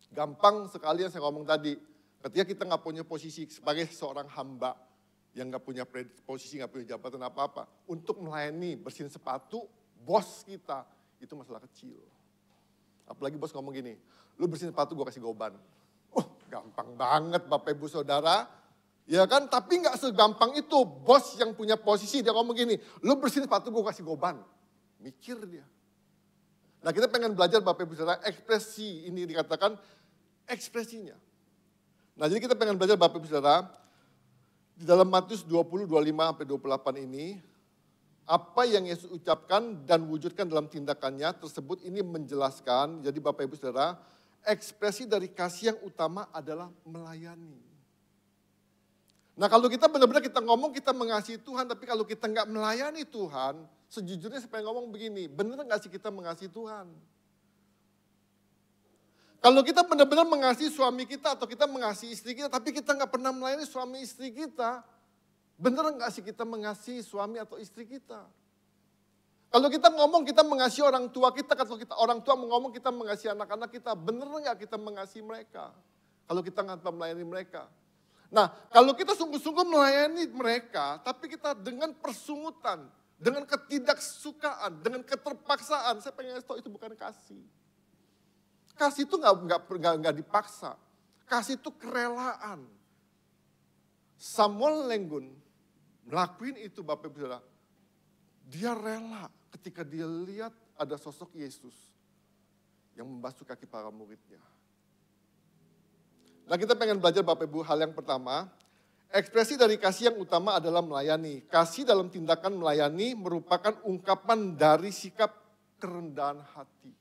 Gampang sekali yang saya ngomong tadi, ketika kita gak punya posisi sebagai seorang hamba, yang gak punya posisi, gak punya jabatan apa-apa. Untuk melayani, bersihin sepatu, bos kita, itu masalah kecil. Apalagi bos ngomong gini, lu bersihin sepatu gue kasih goban. Gampang banget Bapak Ibu Saudara. Ya kan, tapi gak segampang itu. Bos yang punya posisi, dia ngomong gini, lu bersihin sepatu gue kasih goban. Mikir dia. Nah kita pengen belajar Bapak Ibu Saudara, ekspresi ini dikatakan ekspresinya. Nah jadi kita pengen belajar Bapak Ibu Saudara, di dalam Matius 20, 25-28 ini, apa yang Yesus ucapkan dan wujudkan dalam tindakannya tersebut ini menjelaskan, jadi Bapak Ibu Saudara, ekspresi dari kasih yang utama adalah melayani. Nah kalau kita benar-benar kita ngomong kita mengasihi Tuhan, tapi kalau kita nggak melayani Tuhan, sejujurnya saya pengen ngomong begini, benar nggak sih kita mengasihi Tuhan? Kalau kita benar-benar mengasihi suami kita atau kita mengasihi istri kita, tapi kita nggak pernah melayani suami istri kita, benar nggak sih kita mengasihi suami atau istri kita? Kalau kita ngomong kita mengasihi orang tua kita, kalau kita orang tua ngomong kita mengasihi anak-anak kita, benar nggak kita mengasihi mereka? Kalau kita nggak melayani mereka. Nah, kalau kita sungguh-sungguh melayani mereka, tapi kita dengan persungutan, dengan ketidaksukaan, dengan keterpaksaan, saya pengen tahu itu bukan kasih. Kasih itu nggak dipaksa. Kasih itu kerelaan. Samuel Longgan melakukan itu Bapak Ibu Saudara. Dia rela ketika dia lihat ada sosok Yesus yang membasuh kaki para muridnya. Nah kita pengen belajar Bapak Ibu hal yang pertama. Ekspresi dari kasih yang utama adalah melayani. Kasih dalam tindakan melayani merupakan ungkapan dari sikap kerendahan hati.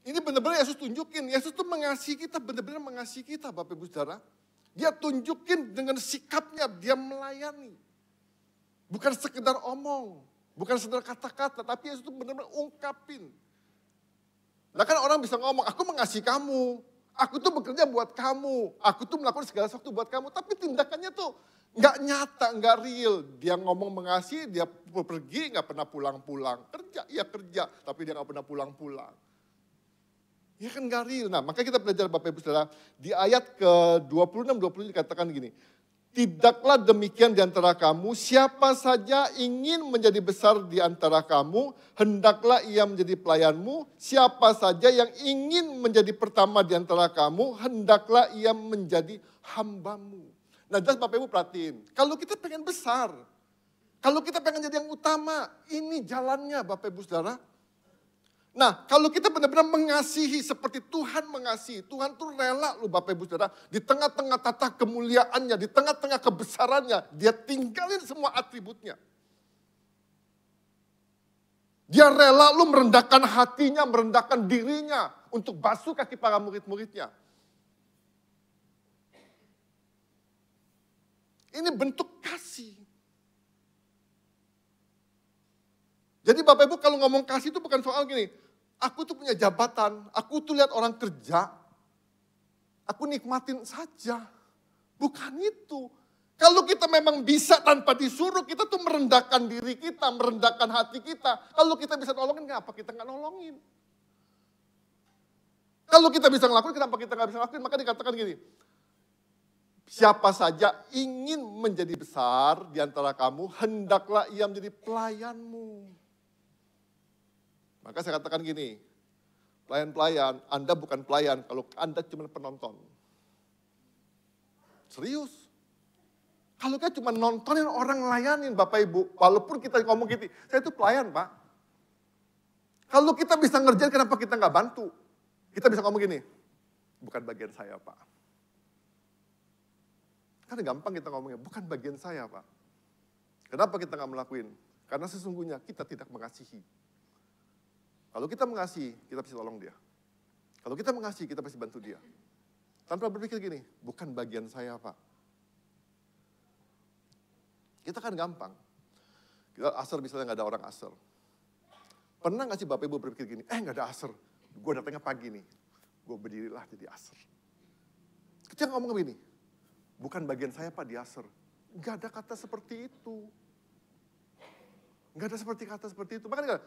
Ini benar-benar Yesus tunjukin. Yesus tuh mengasihi kita, benar-benar mengasihi kita Bapak Ibu Saudara. Dia tunjukin dengan sikapnya, dia melayani. Bukan sekedar omong, bukan sekedar kata-kata, tapi Yesus tuh benar-benar ungkapin. Nah kan orang bisa ngomong, aku mengasihi kamu, aku tuh bekerja buat kamu, aku tuh melakukan segala sesuatu buat kamu. Tapi tindakannya tuh nggak nyata, nggak real. Dia ngomong mengasihi, dia pergi nggak pernah pulang-pulang. Kerja, iya kerja, tapi dia nggak pernah pulang-pulang. Ya kan gak real. Nah makanya kita belajar Bapak Ibu Saudara. Di ayat ke-26-27 dikatakan gini. Tidaklah demikian di antara kamu. Siapa saja ingin menjadi besar di antara kamu. Hendaklah ia menjadi pelayanmu. Siapa saja yang ingin menjadi pertama di antara kamu. Hendaklah ia menjadi hambamu. Nah jelas Bapak Ibu perhatiin. Kalau kita pengen besar. Kalau kita pengen jadi yang utama. Ini jalannya Bapak Ibu Saudara. Nah, kalau kita benar-benar mengasihi seperti Tuhan mengasihi, Tuhan tuh rela loh Bapak Ibu Saudara, di tengah-tengah tata kemuliaannya, di tengah-tengah kebesarannya, dia tinggalin semua atributnya. Dia rela lu merendahkan hatinya, merendahkan dirinya untuk basuh kaki para murid-muridnya. Ini bentuk kasih. Jadi Bapak Ibu kalau ngomong kasih itu bukan soal gini, aku tuh punya jabatan, aku tuh lihat orang kerja, aku nikmatin saja. Bukan itu. Kalau kita memang bisa tanpa disuruh, kita tuh merendahkan diri kita, merendahkan hati kita. Kalau kita bisa nolongin, kenapa kita nggak nolongin? Kalau kita bisa ngelakuin, kenapa kita nggak bisa ngelakuin? Maka dikatakan gini, siapa saja ingin menjadi besar di antara kamu, hendaklah ia menjadi pelayanmu. Maka saya katakan gini, pelayan-pelayan, Anda bukan pelayan kalau Anda cuma penonton. Serius. Kalau kita cuma nontonin orang layanin Bapak Ibu, walaupun kita ngomong gitu, saya itu pelayan Pak. Kalau kita bisa ngerjain, kenapa kita nggak bantu? Kita bisa ngomong gini, bukan bagian saya Pak. Karena gampang kita ngomongnya, bukan bagian saya Pak. Kenapa kita nggak melakuin? Karena sesungguhnya kita tidak mengasihi. Kalau kita mengasihi, kita pasti tolong dia. Kalau kita mengasihi, kita pasti bantu dia. Tanpa berpikir gini, bukan bagian saya Pak. Kita kan gampang. Kita asar misalnya nggak ada orang asar. Pernah nggak sih Bapak Ibu berpikir gini, nggak ada asar. Gue datangnya pagi nih, gue berdirilah jadi asar. Kita ngomong begini, bukan bagian saya Pak di asar. Nggak ada kata seperti itu. Nggak ada kata seperti itu. Makanya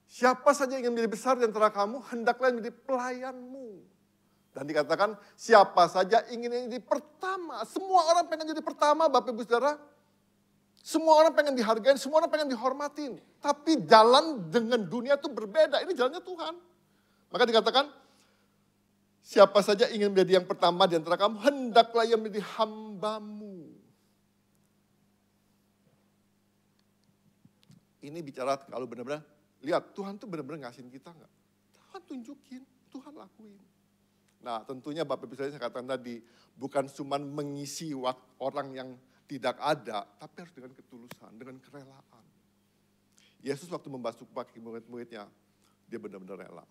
siapa saja yang ingin menjadi besar di antara kamu, hendaklah menjadi pelayanmu. Dan dikatakan, siapa saja ingin jadi pertama. Semua orang pengen jadi pertama, Bapak Ibu Saudara. Semua orang pengen dihargain, semua orang pengen dihormatin. Tapi jalan dengan dunia itu berbeda. Ini jalannya Tuhan. Maka dikatakan, siapa saja ingin menjadi yang pertama di antara kamu, hendaklah ia menjadi hambamu. Ini bicara kalau benar-benar, lihat, Tuhan tuh benar-benar ngasihin kita enggak? Tuhan tunjukin, Tuhan lakuin. Nah tentunya Bapak Ibu saya katakan tadi, bukan cuma mengisi orang yang tidak ada, tapi harus dengan ketulusan, dengan kerelaan. Yesus waktu membasuh kaki murid-muridnya, dia benar-benar rela.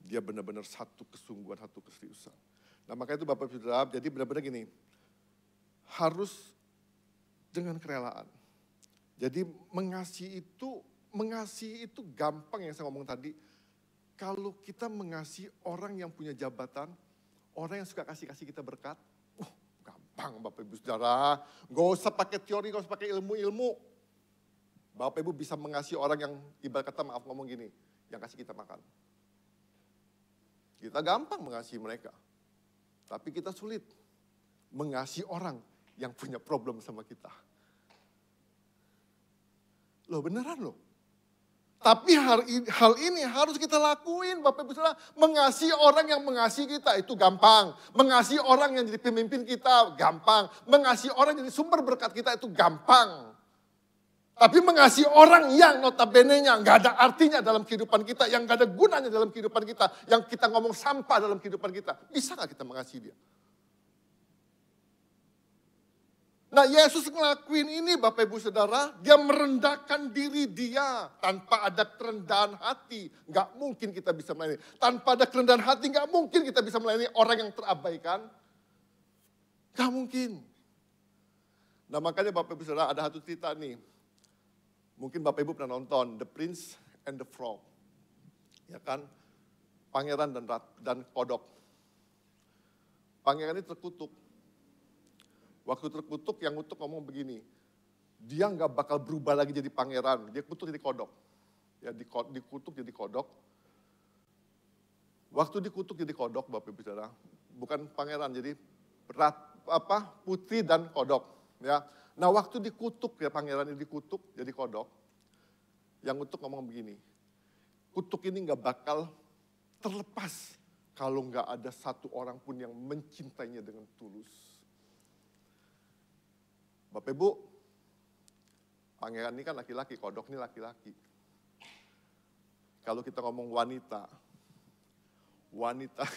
Dia benar-benar satu kesungguhan, satu keseriusan. Nah makanya itu Bapak Ibu Saudara, jadi benar-benar gini, harus dengan kerelaan. Jadi mengasihi itu gampang yang saya ngomong tadi. Kalau kita mengasihi orang yang punya jabatan, orang yang suka kasih-kasih kita berkat, gampang Bapak Ibu Saudara. Gak usah pakai teori, gak usah pakai ilmu-ilmu. Bapak Ibu bisa mengasihi orang yang ibarat kata maaf ngomong gini, yang kasih kita makan. Kita gampang mengasihi mereka. Tapi kita sulit mengasihi orang yang punya problem sama kita. Loh beneran loh. Tapi hal ini harus kita lakuin Bapak Ibu Saudara. Mengasihi orang yang mengasihi kita itu gampang. Mengasihi orang yang jadi pemimpin kita gampang. Mengasihi orang yang jadi sumber berkat kita itu gampang. Tapi mengasihi orang yang notabene-nya nggak ada artinya dalam kehidupan kita. Yang nggak ada gunanya dalam kehidupan kita. Yang kita ngomong sampah dalam kehidupan kita. Bisa nggak kita mengasihi dia? Nah, Yesus ngelakuin ini Bapak Ibu Saudara, dia merendahkan diri dia tanpa ada kerendahan hati. Gak mungkin kita bisa melayani. Tanpa ada kerendahan hati gak mungkin kita bisa melayani orang yang terabaikan. Gak mungkin. Nah, makanya Bapak Ibu Saudara ada satu cerita nih. Mungkin Bapak Ibu pernah nonton The Prince and the Frog. Ya kan? Pangeran dan kodok. Pangeran ini terkutuk. Waktu terkutuk, yang ngutuk ngomong begini, dia nggak bakal berubah lagi jadi pangeran, dia kutuk jadi kodok. Ya, dikutuk jadi kodok. Waktu dikutuk jadi kodok, Bapak Ibu Saudara, bukan pangeran, jadi putri dan kodok. Ya, nah waktu dikutuk ya pangeran ini dikutuk jadi kodok, yang ngutuk ngomong begini, kutuk ini nggak bakal terlepas kalau nggak ada satu orang pun yang mencintainya dengan tulus. Bapak Ibu, pangeran ini kan laki-laki, kodok ini laki-laki. Kalau kita ngomong wanita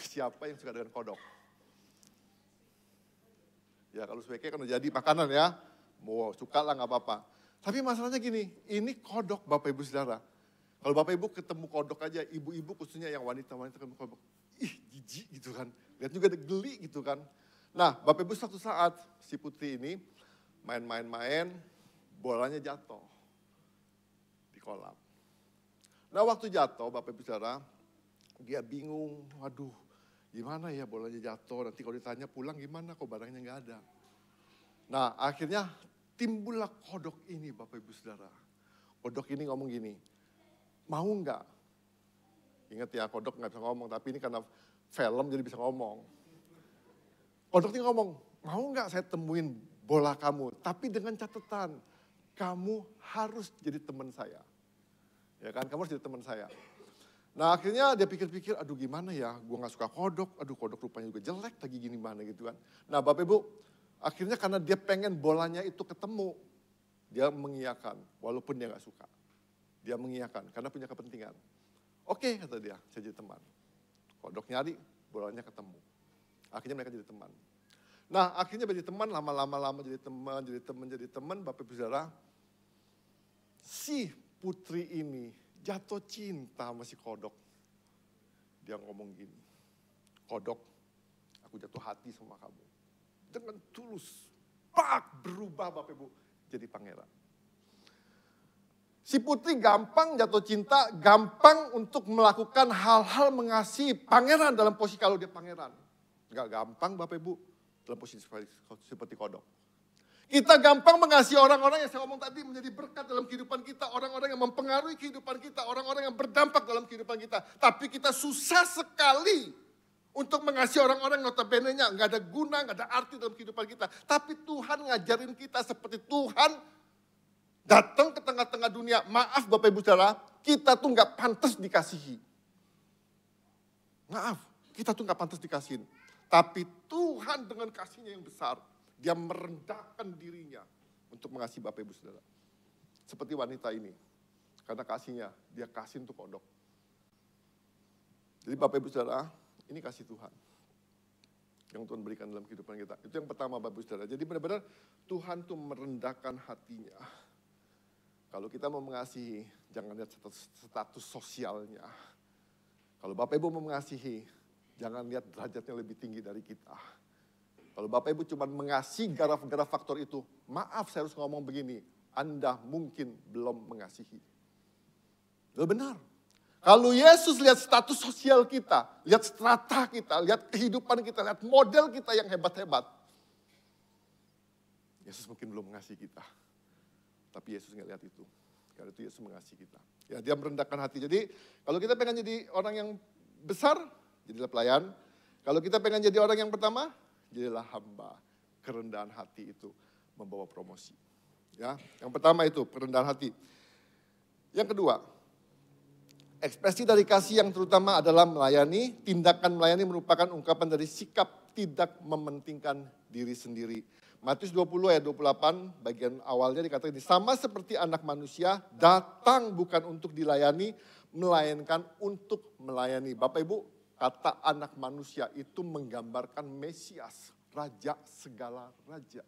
siapa yang suka dengan kodok? Ya kalau sebaiknya kan udah jadi makanan ya, mau suka lah nggak apa-apa. Tapi masalahnya gini, ini kodok Bapak Ibu Saudara. Kalau Bapak Ibu ketemu kodok aja, ibu-ibu khususnya yang wanita-wanita ketemu kodok, ih jijik gitu kan, lihat juga ada geli gitu kan. Nah Bapak Ibu suatu saat si putri ini, main-main, bolanya jatuh di kolam. Nah waktu jatuh, Bapak Ibu Saudara, dia bingung, waduh gimana ya bolanya jatuh, nanti kalau ditanya pulang gimana kok barangnya nggak ada. Nah akhirnya timbullah kodok ini Bapak Ibu Saudara. Kodok ini ngomong gini, mau nggak? Ingat ya kodok nggak bisa ngomong, tapi ini karena film jadi bisa ngomong. Kodok ini ngomong, mau nggak saya temuin bola kamu, tapi dengan catatan, kamu harus jadi teman saya. Ya kan, kamu harus jadi teman saya. Nah akhirnya dia pikir-pikir, aduh gimana ya, gue gak suka kodok, aduh kodok rupanya juga jelek, lagi gini mana gitu kan. Nah Bapak Ibu, akhirnya karena dia pengen bolanya itu ketemu, dia mengiyakan, walaupun dia gak suka. Dia mengiyakan, karena punya kepentingan. Oke, kata dia, saya jadi teman. Kodok nyari, bolanya ketemu. Akhirnya mereka jadi teman. Nah akhirnya jadi teman, lama-lama jadi teman, Bapak Ibu Saudara. Si putri ini jatuh cinta sama si kodok. Dia ngomong gini, kodok aku jatuh hati sama kamu. Dengan tulus, berubah Bapak Ibu jadi pangeran. Si putri gampang jatuh cinta, gampang untuk melakukan hal-hal mengasihi pangeran dalam posisi kalau dia pangeran. Gak gampang Bapak Ibu. Dalam posisi seperti kodok. Kita gampang mengasihi orang-orang yang saya ngomong tadi menjadi berkat dalam kehidupan kita. Orang-orang yang mempengaruhi kehidupan kita. Orang-orang yang berdampak dalam kehidupan kita. Tapi kita susah sekali untuk mengasihi orang-orang notabene-nya. Nggak ada guna, nggak ada arti dalam kehidupan kita. Tapi Tuhan ngajarin kita seperti Tuhan datang ke tengah-tengah dunia. Maaf Bapak Ibu Saudara, kita tuh nggak pantas dikasihi. Maaf, kita tuh nggak pantas dikasihin. Tapi Tuhan dengan kasihnya yang besar, dia merendahkan dirinya untuk mengasihi Bapak Ibu Saudara. Seperti wanita ini, karena kasihnya, dia kasih untuk kodok. Jadi Bapak Ibu Saudara, ini kasih Tuhan. Yang Tuhan berikan dalam kehidupan kita. Itu yang pertama Bapak Ibu Saudara. Jadi benar-benar Tuhan tuh merendahkan hatinya. Kalau kita mau mengasihi, jangan lihat status sosialnya. Kalau Bapak Ibu mau mengasihi, jangan lihat derajatnya lebih tinggi dari kita. Kalau Bapak Ibu cuma mengasihi gara-gara faktor itu, maaf saya harus ngomong begini, Anda mungkin belum mengasihi. Benar. Kalau Yesus lihat status sosial kita, lihat strata kita, lihat kehidupan kita, lihat model kita yang hebat-hebat. Yesus mungkin belum mengasihi kita. Tapi Yesus nggak lihat itu. Karena itu Yesus mengasihi kita. Ya, dia merendahkan hati. Jadi kalau kita pengen jadi orang yang besar, jadilah pelayan. Kalau kita pengen jadi orang yang pertama, jadilah hamba. Kerendahan hati itu membawa promosi. Ya, yang pertama itu kerendahan hati. Yang kedua, ekspresi dari kasih yang terutama adalah melayani. Tindakan melayani merupakan ungkapan dari sikap tidak mementingkan diri sendiri. Matius 20 ayat 28 bagian awalnya dikatakan ini, sama seperti anak manusia datang bukan untuk dilayani, melainkan untuk melayani. Bapak Ibu, kata anak manusia itu menggambarkan Mesias, raja segala raja.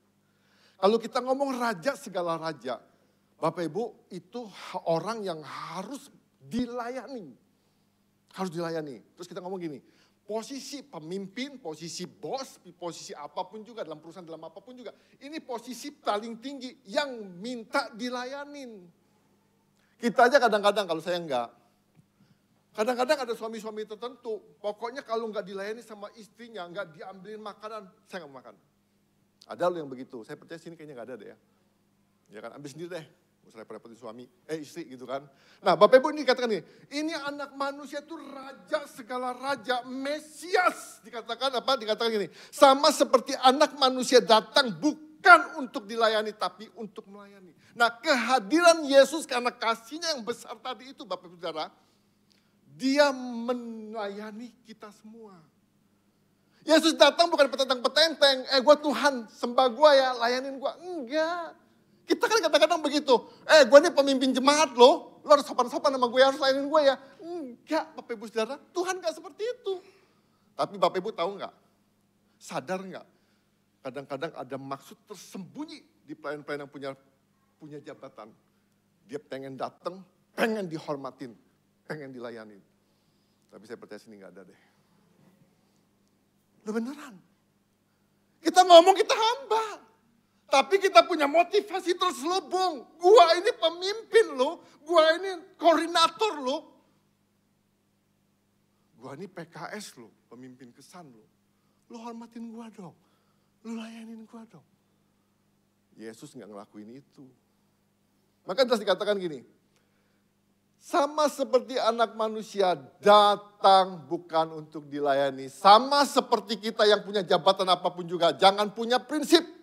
Kalau kita ngomong raja segala raja, Bapak Ibu itu orang yang harus dilayani. Harus dilayani. Terus kita ngomong gini, posisi pemimpin, posisi bos, posisi apapun juga dalam perusahaan, dalam apapun juga. Ini posisi paling tinggi yang minta dilayanin. Kita aja kadang-kadang, kalau saya enggak. Kadang-kadang ada suami-suami tertentu, pokoknya kalau enggak dilayani sama istrinya, enggak diambilin makanan, saya enggak mau makan. Ada loh yang begitu, saya percaya sini kayaknya enggak ada deh ya. Ya kan, ambil sendiri deh. Saya repotin suami, istri gitu kan. Nah Bapak Ibu ini katakan ini anak manusia itu raja segala raja, Mesias. Dikatakan apa? Dikatakan gini, sama seperti anak manusia datang bukan untuk dilayani tapi untuk melayani. Nah kehadiran Yesus karena kasihnya yang besar tadi itu Bapak Ibu Saudara, dia melayani kita semua. Yesus datang bukan petentang-petenteng, gue Tuhan sembah gue ya, layanin gue. Enggak. Kita kan kadang-kadang begitu, gue ini pemimpin jemaat lo harus sopan-sopan sama gue, harus layanin gue ya. Enggak, Bapak Ibu Saudara, Tuhan gak seperti itu. Tapi Bapak Ibu tahu gak, sadar gak, kadang-kadang ada maksud tersembunyi di pelayan-pelayan yang punya jabatan. Dia pengen datang, pengen dihormatin, pengen dilayanin. Tapi saya percaya sini gak ada deh. Lo beneran. Kita ngomong kita hamba. Tapi kita punya motivasi terselubung. Gua ini pemimpin lo, gua ini koordinator lo. Gua ini PKS lo, pemimpin kesan lo. Lo hormatin gua dong, lo layanin gua dong. Yesus gak ngelakuin itu. Maka jelas dikatakan gini, sama seperti anak manusia datang bukan untuk dilayani. Sama seperti kita yang punya jabatan apapun juga, jangan punya prinsip.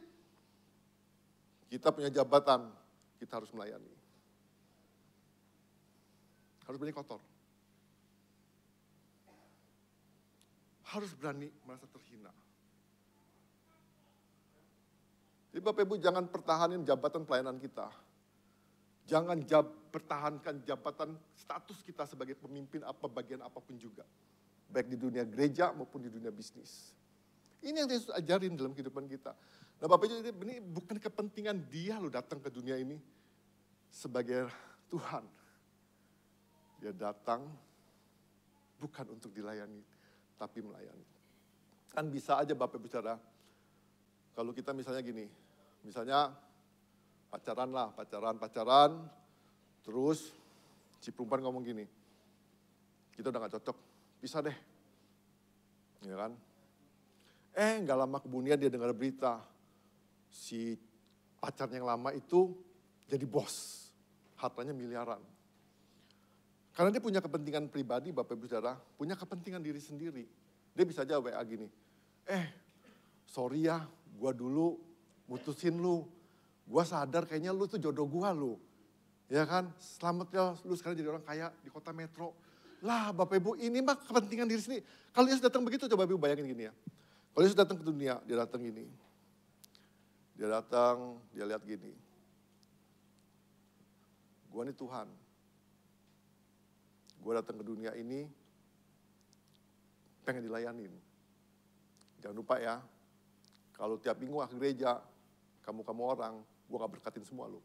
Kita punya jabatan, kita harus melayani. Harus berani kotor. Harus berani merasa terhina. Jadi Bapak Ibu jangan pertahanin jabatan pelayanan kita. Jangan pertahankan jabatan status kita sebagai pemimpin apa bagian apapun juga. Baik di dunia gereja maupun di dunia bisnis. Ini yang Yesus ajarin dalam kehidupan kita. Nah Bapak Ibu ini bukan kepentingan dia lo datang ke dunia ini sebagai Tuhan. Dia datang bukan untuk dilayani, tapi melayani. Kan bisa aja Bapak Ibu Saudara, kalau kita misalnya gini, misalnya pacaran, terus si perempuan ngomong gini, kita udah gak cocok, pisah deh. Ya kan? Gak lama kemudian dia dengar berita, si pacarnya yang lama itu jadi bos, hartanya miliaran. Karena dia punya kepentingan pribadi, Bapak Ibu Saudara, punya kepentingan diri sendiri. Dia bisa aja WA gini, sorry ya, gua dulu mutusin lu, gua sadar kayaknya lu tuh jodoh gua lu. Ya kan, selamat ya lu sekarang jadi orang kaya di kota metro. Lah Bapak Ibu, ini mah kepentingan diri sendiri. Kalau Yesus datang begitu, coba Ibu bayangin gini ya. Kalau Yesus datang ke dunia, dia datang gini. Dia datang, dia lihat gini. Gua ini Tuhan. Gua datang ke dunia ini, pengen dilayanin. Jangan lupa ya, kalau tiap minggu ke gereja, kamu orang, gua gak berkatin semua lo.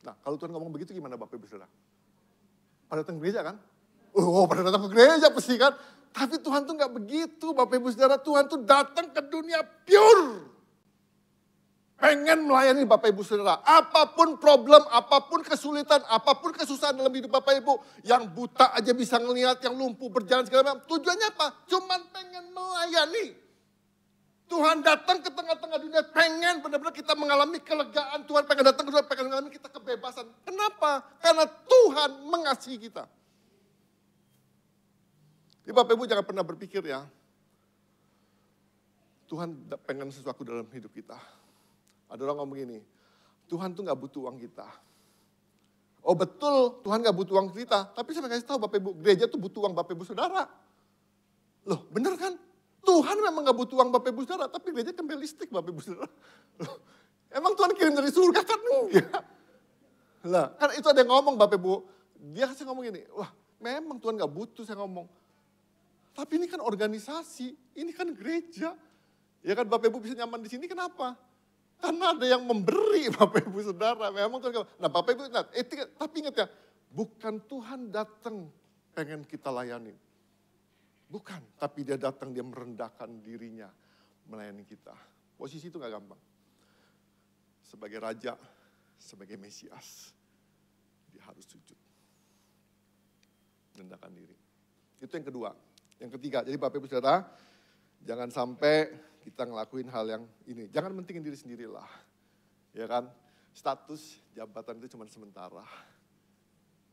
Nah, kalau Tuhan ngomong begitu gimana Bapak Ibu Saudara? Pada datang ke gereja kan? Pada datang ke gereja pasti kan? Tapi Tuhan tuh gak begitu Bapak Ibu Saudara. Tuhan tuh datang ke dunia pure. Pengen melayani Bapak Ibu Saudara. Apapun problem, apapun kesulitan, apapun kesusahan dalam hidup Bapak Ibu. Yang buta aja bisa ngelihat, yang lumpuh berjalan segala macam. Tujuannya apa? Cuman pengen melayani. Tuhan datang ke tengah-tengah dunia, pengen benar-benar kita mengalami kelegaan. Tuhan pengen datang ke dunia, pengen mengalami kita kebebasan. Kenapa? Karena Tuhan mengasihi kita. Jadi Bapak Ibu jangan pernah berpikir ya, Tuhan pengen sesuatu dalam hidup kita. Ada orang ngomong gini, Tuhan tuh gak butuh uang kita. Oh betul, Tuhan gak butuh uang kita. Tapi saya kasih tahu Bapak Ibu, gereja tuh butuh uang Bapak Ibu Saudara. Loh bener kan? Tuhan memang gak butuh uang Bapak Ibu Saudara, tapi gereja kan realistik Bapak Ibu Saudara. Loh, emang Tuhan kirim dari surga kan? Enggak. Lah, kan itu ada yang ngomong Bapak Ibu. Dia kasih ngomong gini, wah memang Tuhan gak butuh saya ngomong. Tapi ini kan organisasi, ini kan gereja. Ya kan Bapak Ibu bisa nyaman di sini kenapa? Karena ada yang memberi Bapak Ibu Saudara. Memang Tuhan, nah Bapak Ibu, tapi ingat ya, bukan Tuhan datang pengen kita layani. Bukan, tapi dia datang, dia merendahkan dirinya melayani kita. Posisi itu gak gampang. Sebagai raja, sebagai Mesias, dia harus sujud. Merendahkan diri. Itu yang kedua. Yang ketiga, jadi Bapak Ibu Saudara, jangan sampai kita ngelakuin hal yang ini. Jangan mentingin diri sendirilah. Ya kan? Status jabatan itu cuma sementara.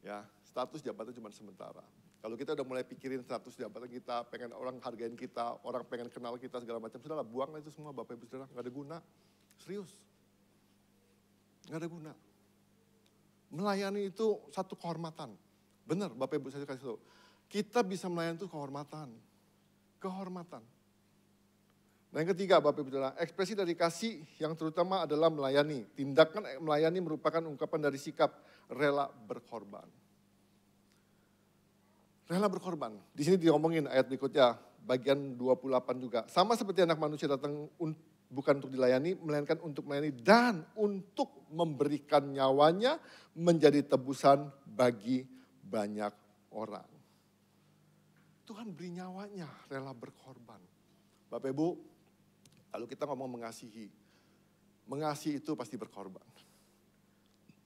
Ya, status jabatan cuma sementara. Kalau kita udah mulai pikirin status jabatan kita, pengen orang hargain kita, orang pengen kenal kita segala macam, sudahlah buanglah itu semua Bapak Ibu Saudara, nggak ada guna. Serius. Nggak ada guna. Melayani itu satu kehormatan. Benar Bapak Ibu saya kasih tahu. Kita bisa melayani itu kehormatan. Kehormatan. Nah yang ketiga Bapak Ibu Saudara, ekspresi dari kasih yang terutama adalah melayani. Tindakan melayani merupakan ungkapan dari sikap rela berkorban. Rela berkorban. Di sini diomongin ayat berikutnya, bagian 28 juga. Sama seperti anak manusia datang bukan untuk dilayani, melainkan untuk melayani dan untuk memberikan nyawanya menjadi tebusan bagi banyak orang. Tuhan beri nyawanya, rela berkorban. Bapak Ibu, kalau kita ngomong mengasihi itu pasti berkorban.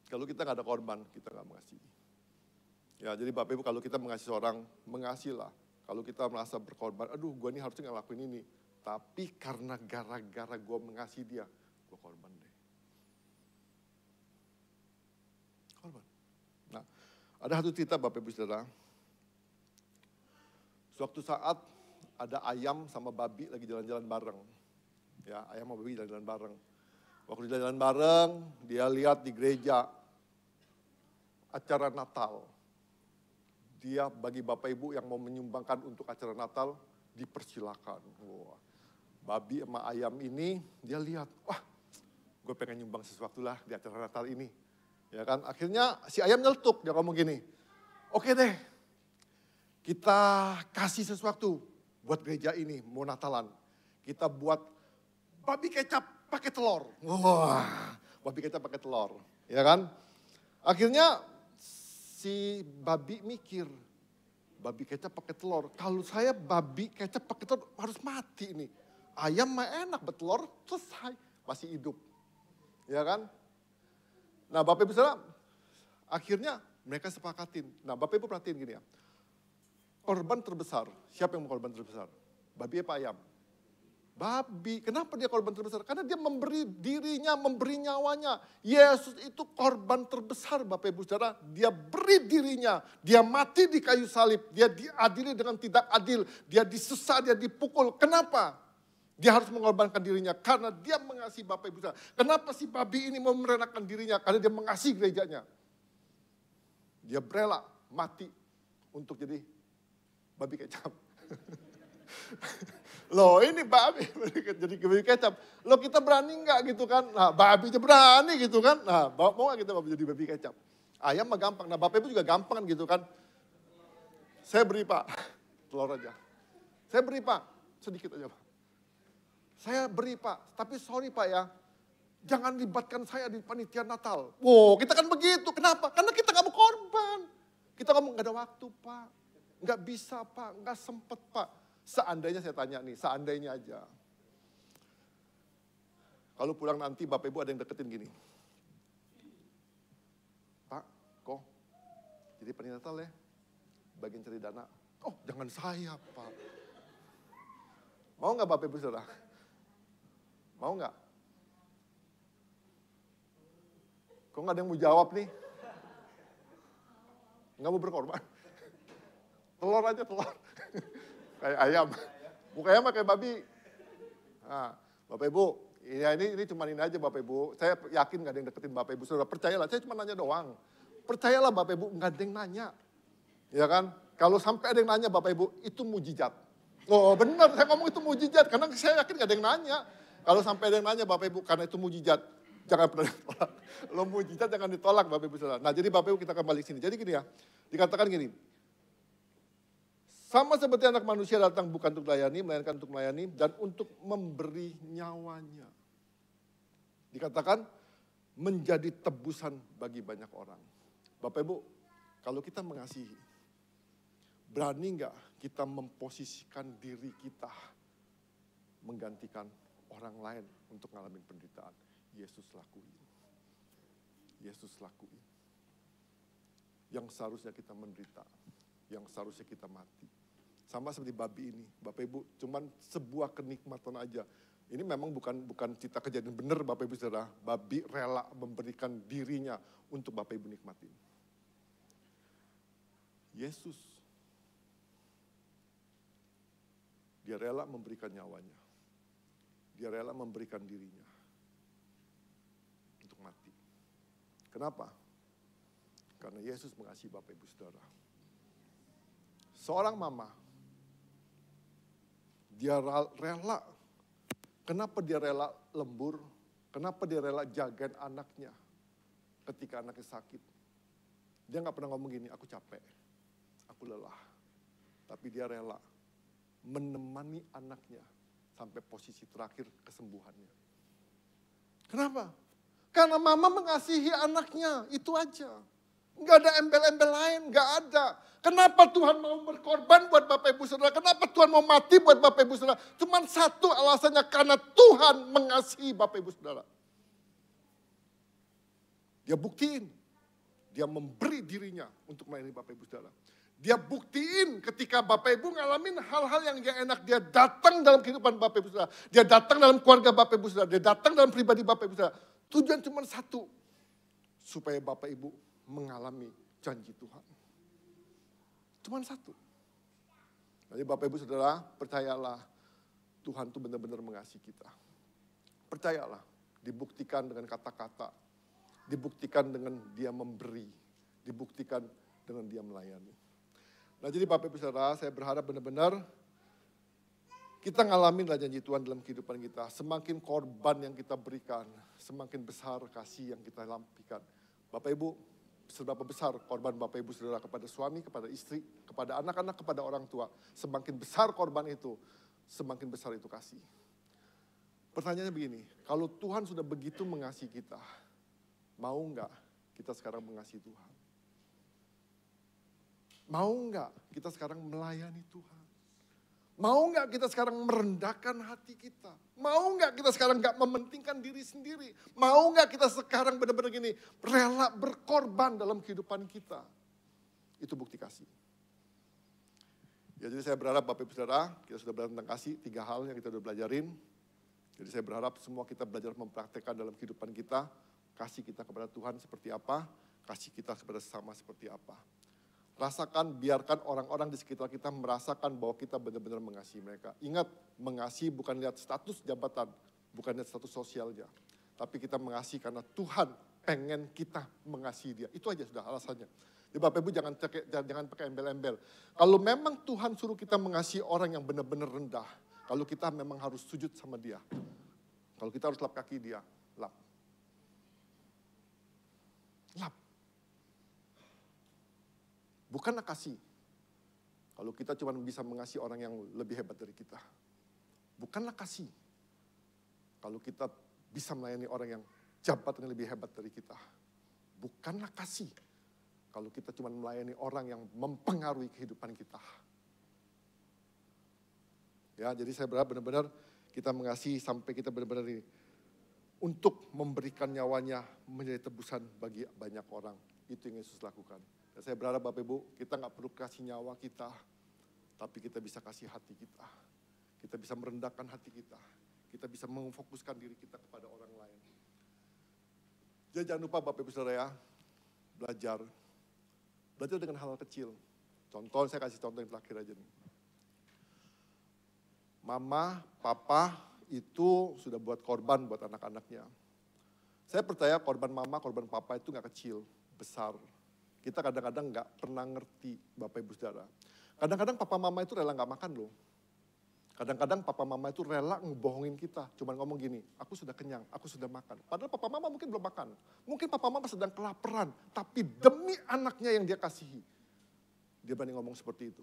Kalau kita nggak ada korban, kita nggak mengasihi. Ya, jadi Bapak Ibu kalau kita mengasihi seorang, mengasihilah. Kalau kita merasa berkorban, aduh gue ini harusnya ngelakuin ini. Tapi karena gara-gara gue mengasihi dia, gue korban deh. Korban. Nah, ada satu cerita Bapak Ibu Saudara. Suatu saat ada ayam sama babi lagi jalan-jalan bareng. Ya, ayam sama babi jalan-jalan bareng. Waktu jalan-jalan bareng, dia lihat di gereja acara Natal. Dia bagi Bapak Ibu yang mau menyumbangkan untuk acara Natal, dipersilakan. Wah, babi sama ayam ini, dia lihat, wah gue pengen nyumbang sesuatu lah di acara Natal ini. Ya kan, akhirnya si ayam nyeletuk, dia ngomong gini, oke deh, kita kasih sesuatu buat gereja ini, mau Natalan. Kita buat babi kecap pakai telur. Wah, babi kecap pakai telur. Ya kan? Akhirnya si babi mikir, babi kecap pakai telur. Kalau saya babi kecap pakai telur harus mati nih. Ayam mah enak, betelur selesai, masih hidup. Ya kan? Nah Bapak Ibu Saudara, akhirnya mereka sepakatin. Nah Bapak Ibu perhatiin gini ya. Korban terbesar, siapa yang mau korban terbesar? Babi apa ayam? Babi. Kenapa dia korban terbesar? Karena dia memberi dirinya, memberi nyawanya. Yesus itu korban terbesar Bapak Ibu Saudara. Dia beri dirinya, dia mati di kayu salib. Dia diadili dengan tidak adil. Dia disesat, dia dipukul. Kenapa? Dia harus mengorbankan dirinya karena dia mengasihi Bapak Ibu Saudara. Kenapa si babi ini mau merelakan dirinya? Karena dia mengasihi gerejanya. Dia rela mati untuk jadi babi kecap. Loh ini babi jadi babi kecap. Loh kita berani nggak gitu kan? Nah babi aja berani gitu kan? Nah mau nggak kita jadi babi kecap? Ayam mah gampang. Nah Bapak Ibu juga gampang kan gitu kan? Saya beri Pak, telur aja. Saya beri Pak, sedikit aja Pak. Saya beri Pak, tapi sorry Pak ya. Jangan libatkan saya di panitia Natal. Wow kita kan begitu, kenapa? Karena kita nggak mau korban. Kita ngomong nggak ada waktu Pak. Nggak bisa Pak, nggak sempet Pak. Seandainya saya tanya nih, seandainya aja. Kalau pulang nanti Bapak Ibu ada yang deketin gini. Pak, kok jadi panitia Natal ya? Bagian cari dana. Oh jangan saya Pak. Mau nggak Bapak Ibu Saudara? Mau nggak? Kok nggak ada yang mau jawab nih? Nggak mau berkorban? Telur aja telur. Kayak ayam. Mukanya mah kayak babi. Nah, Bapak Ibu, ya ini cuma ini aja Bapak Ibu. Saya yakin nggak ada yang deketin Bapak Ibu. Saudara percayalah, saya cuma nanya doang. Percayalah Bapak Ibu, nggak ada yang nanya. Ya kan? Kalau sampai ada yang nanya Bapak Ibu, itu mujizat. Oh benar, saya ngomong itu mujizat. Karena saya yakin nggak ada yang nanya. Kalau sampai ada yang nanya Bapak Ibu, karena itu mujizat. Jangan pernah ditolak. Lo mujizat jangan ditolak Bapak Ibu Saudara. Nah jadi Bapak Ibu kita kembali sini. Jadi gini ya, dikatakan gini. Sama seperti anak manusia datang bukan untuk melayani, melainkan untuk melayani dan untuk memberi nyawanya. Dikatakan menjadi tebusan bagi banyak orang. Bapak Ibu, kalau kita mengasihi, berani nggak kita memposisikan diri kita menggantikan orang lain untuk ngalamin penderitaan? Yesus lakuin. Yesus lakuin. Yang seharusnya kita menderita, yang seharusnya kita mati. Sama seperti babi ini, Bapak Ibu, cuman sebuah kenikmatan aja. Ini memang bukan cerita kejadian benar Bapak Ibu Saudara. Babi rela memberikan dirinya untuk Bapak Ibu nikmatin. Yesus, dia rela memberikan nyawanya. Dia rela memberikan dirinya untuk mati. Kenapa? Karena Yesus mengasihi Bapak Ibu Saudara. Seorang mama, dia rela. Kenapa dia rela lembur? Kenapa dia rela jagain anaknya ketika anaknya sakit? Dia gak pernah ngomong gini, aku capek, aku lelah. Tapi dia rela menemani anaknya sampai posisi terakhir kesembuhannya. Kenapa? Karena mama mengasihi anaknya, itu aja. Gak ada embel-embel lain, gak ada. Kenapa Tuhan mau berkorban buat Bapak Ibu Saudara? Kenapa Tuhan mau mati buat Bapak Ibu Saudara? Cuman satu alasannya, karena Tuhan mengasihi Bapak Ibu Saudara. Dia buktiin, dia memberi dirinya untuk melayani Bapak Ibu Saudara. Dia buktiin ketika Bapak Ibu ngalamin hal-hal yang gak enak, dia datang dalam kehidupan Bapak Ibu Saudara. Dia datang dalam keluarga Bapak Ibu Saudara. Dia datang dalam pribadi Bapak Ibu Saudara. Tujuan cuma satu, supaya Bapak Ibu mengalami janji Tuhan. Cuman satu. Jadi Bapak Ibu Saudara, percayalah Tuhan itu benar-benar mengasihi kita. Percayalah, dibuktikan dengan kata-kata, dibuktikan dengan dia memberi, dibuktikan dengan dia melayani. Nah jadi Bapak Ibu Saudara, saya berharap benar-benar kita ngalamin lah janji Tuhan dalam kehidupan kita. Semakin korban yang kita berikan, semakin besar kasih yang kita lampikan. Bapak Ibu, seberapa besar korban Bapak Ibu Saudara kepada suami, kepada istri, kepada anak-anak, kepada orang tua. Semakin besar korban itu, semakin besar itu kasih. Pertanyaannya begini, kalau Tuhan sudah begitu mengasihi kita, mau nggak kita sekarang mengasihi Tuhan? Mau nggak kita sekarang melayani Tuhan? Mau nggak kita sekarang merendahkan hati kita? Mau nggak kita sekarang nggak mementingkan diri sendiri? Mau nggak kita sekarang benar-benar gini, rela berkorban dalam kehidupan kita? Itu bukti kasih. Ya, jadi saya berharap Bapak Ibu Saudara, kita sudah belajar tentang kasih, 3 hal yang kita sudah belajarin. Jadi saya berharap semua kita belajar mempraktekkan dalam kehidupan kita, kasih kita kepada Tuhan seperti apa, kasih kita kepada sesama seperti apa. Rasakan, biarkan orang-orang di sekitar kita merasakan bahwa kita benar-benar mengasihi mereka. Ingat, mengasihi bukan lihat status jabatan, bukan lihat status sosialnya. Tapi kita mengasihi karena Tuhan pengen kita mengasihi dia. Itu aja sudah alasannya. Jadi Bapak Ibu jangan pakai embel-embel. Kalau memang Tuhan suruh kita mengasihi orang yang benar-benar rendah, kalau kita memang harus sujud sama dia. Kalau kita harus lap kaki dia, lap. Lap. Bukanlah kasih. Kalau kita cuma bisa mengasihi orang yang lebih hebat dari kita. Bukanlah kasih. Kalau kita bisa melayani orang yang jabatannya lebih hebat dari kita. Bukanlah kasih. Kalau kita cuma melayani orang yang mempengaruhi kehidupan kita. Ya, jadi saya berharap benar-benar kita mengasihi sampai kita benar-benar ini. Untuk memberikan nyawanya menjadi tebusan bagi banyak orang. Itu yang Yesus lakukan. Dan saya berharap Bapak Ibu, kita gak perlu kasih nyawa kita, tapi kita bisa kasih hati kita. Kita bisa merendahkan hati kita. Kita bisa memfokuskan diri kita kepada orang lain. Jadi jangan lupa Bapak Ibu Saudara ya, belajar. Belajar dengan hal kecil. Contoh, saya kasih contoh yang terakhir aja nih. Mama, papa itu sudah buat korban buat anak-anaknya. Saya percaya korban mama, korban papa itu gak kecil, besar. Kita kadang-kadang gak pernah ngerti Bapak Ibu Saudara. Kadang-kadang papa mama itu rela gak makan loh. Kadang-kadang papa mama itu rela ngebohongin kita. Cuman ngomong gini, aku sudah kenyang, aku sudah makan. Padahal papa mama mungkin belum makan. Mungkin papa mama sedang kelaparan. Tapi demi anaknya yang dia kasihi. Dia berani ngomong seperti itu.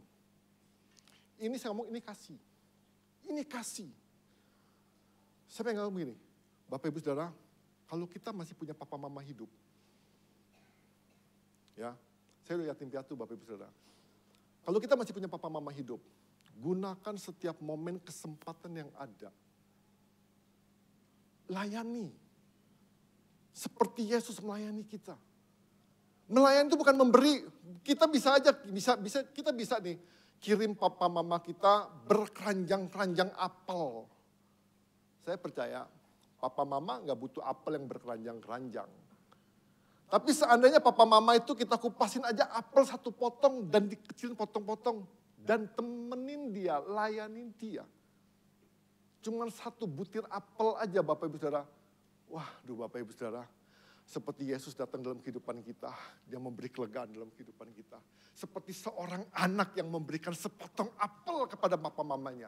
Ini saya ngomong, ini kasih. Ini kasih. Saya pengen ngomong gini, Bapak Ibu Saudara, Kalau kita masih punya papa mama hidup, ya, saya udah yatim piatu Bapak Ibu Saudara. Kalau kita masih punya papa mama hidup, gunakan setiap momen kesempatan yang ada. Layani. Seperti Yesus melayani kita. Melayani itu bukan memberi. Kita bisa aja, kita bisa nih kirim papa mama kita berkeranjang-keranjang apel. Saya percaya papa mama nggak butuh apel yang berkeranjang-keranjang. Tapi seandainya papa mama itu kita kupasin aja apel satu potong dan dikecilin potong-potong. Dan temenin dia, layanin dia. Cuman satu butir apel aja Bapak Ibu Saudara. Wah, Bapak Ibu Saudara. Seperti Yesus datang dalam kehidupan kita. Dia memberi kelegaan dalam kehidupan kita. Seperti seorang anak yang memberikan sepotong apel kepada papa mamanya.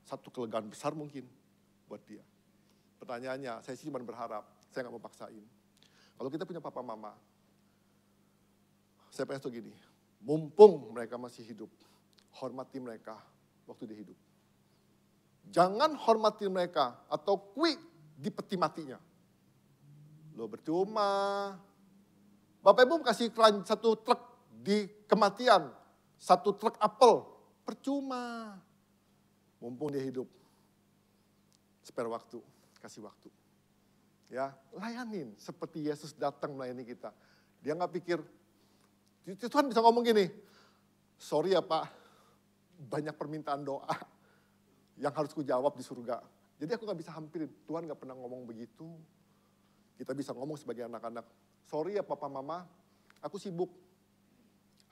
Satu kelegaan besar mungkin buat dia. Pertanyaannya, saya sih cuma berharap. Saya gak mau paksain. Kalau kita punya papa mama, saya pengen tuh gini, mumpung mereka masih hidup, hormati mereka waktu dia hidup. Jangan hormati mereka atau kui di peti matinya. Lo percuma. Bapak Ibu kasih satu truk di kematian, satu truk apel, percuma. Mumpung dia hidup, spare waktu, kasih waktu. Ya, layanin seperti Yesus datang melayani kita. Dia nggak pikir, Tuhan bisa ngomong gini, sorry ya Pak, banyak permintaan doa yang harus kujawab di surga. Jadi aku nggak bisa hampirin, Tuhan nggak pernah ngomong begitu. Kita bisa ngomong sebagai anak-anak, sorry ya Papa Mama, aku sibuk.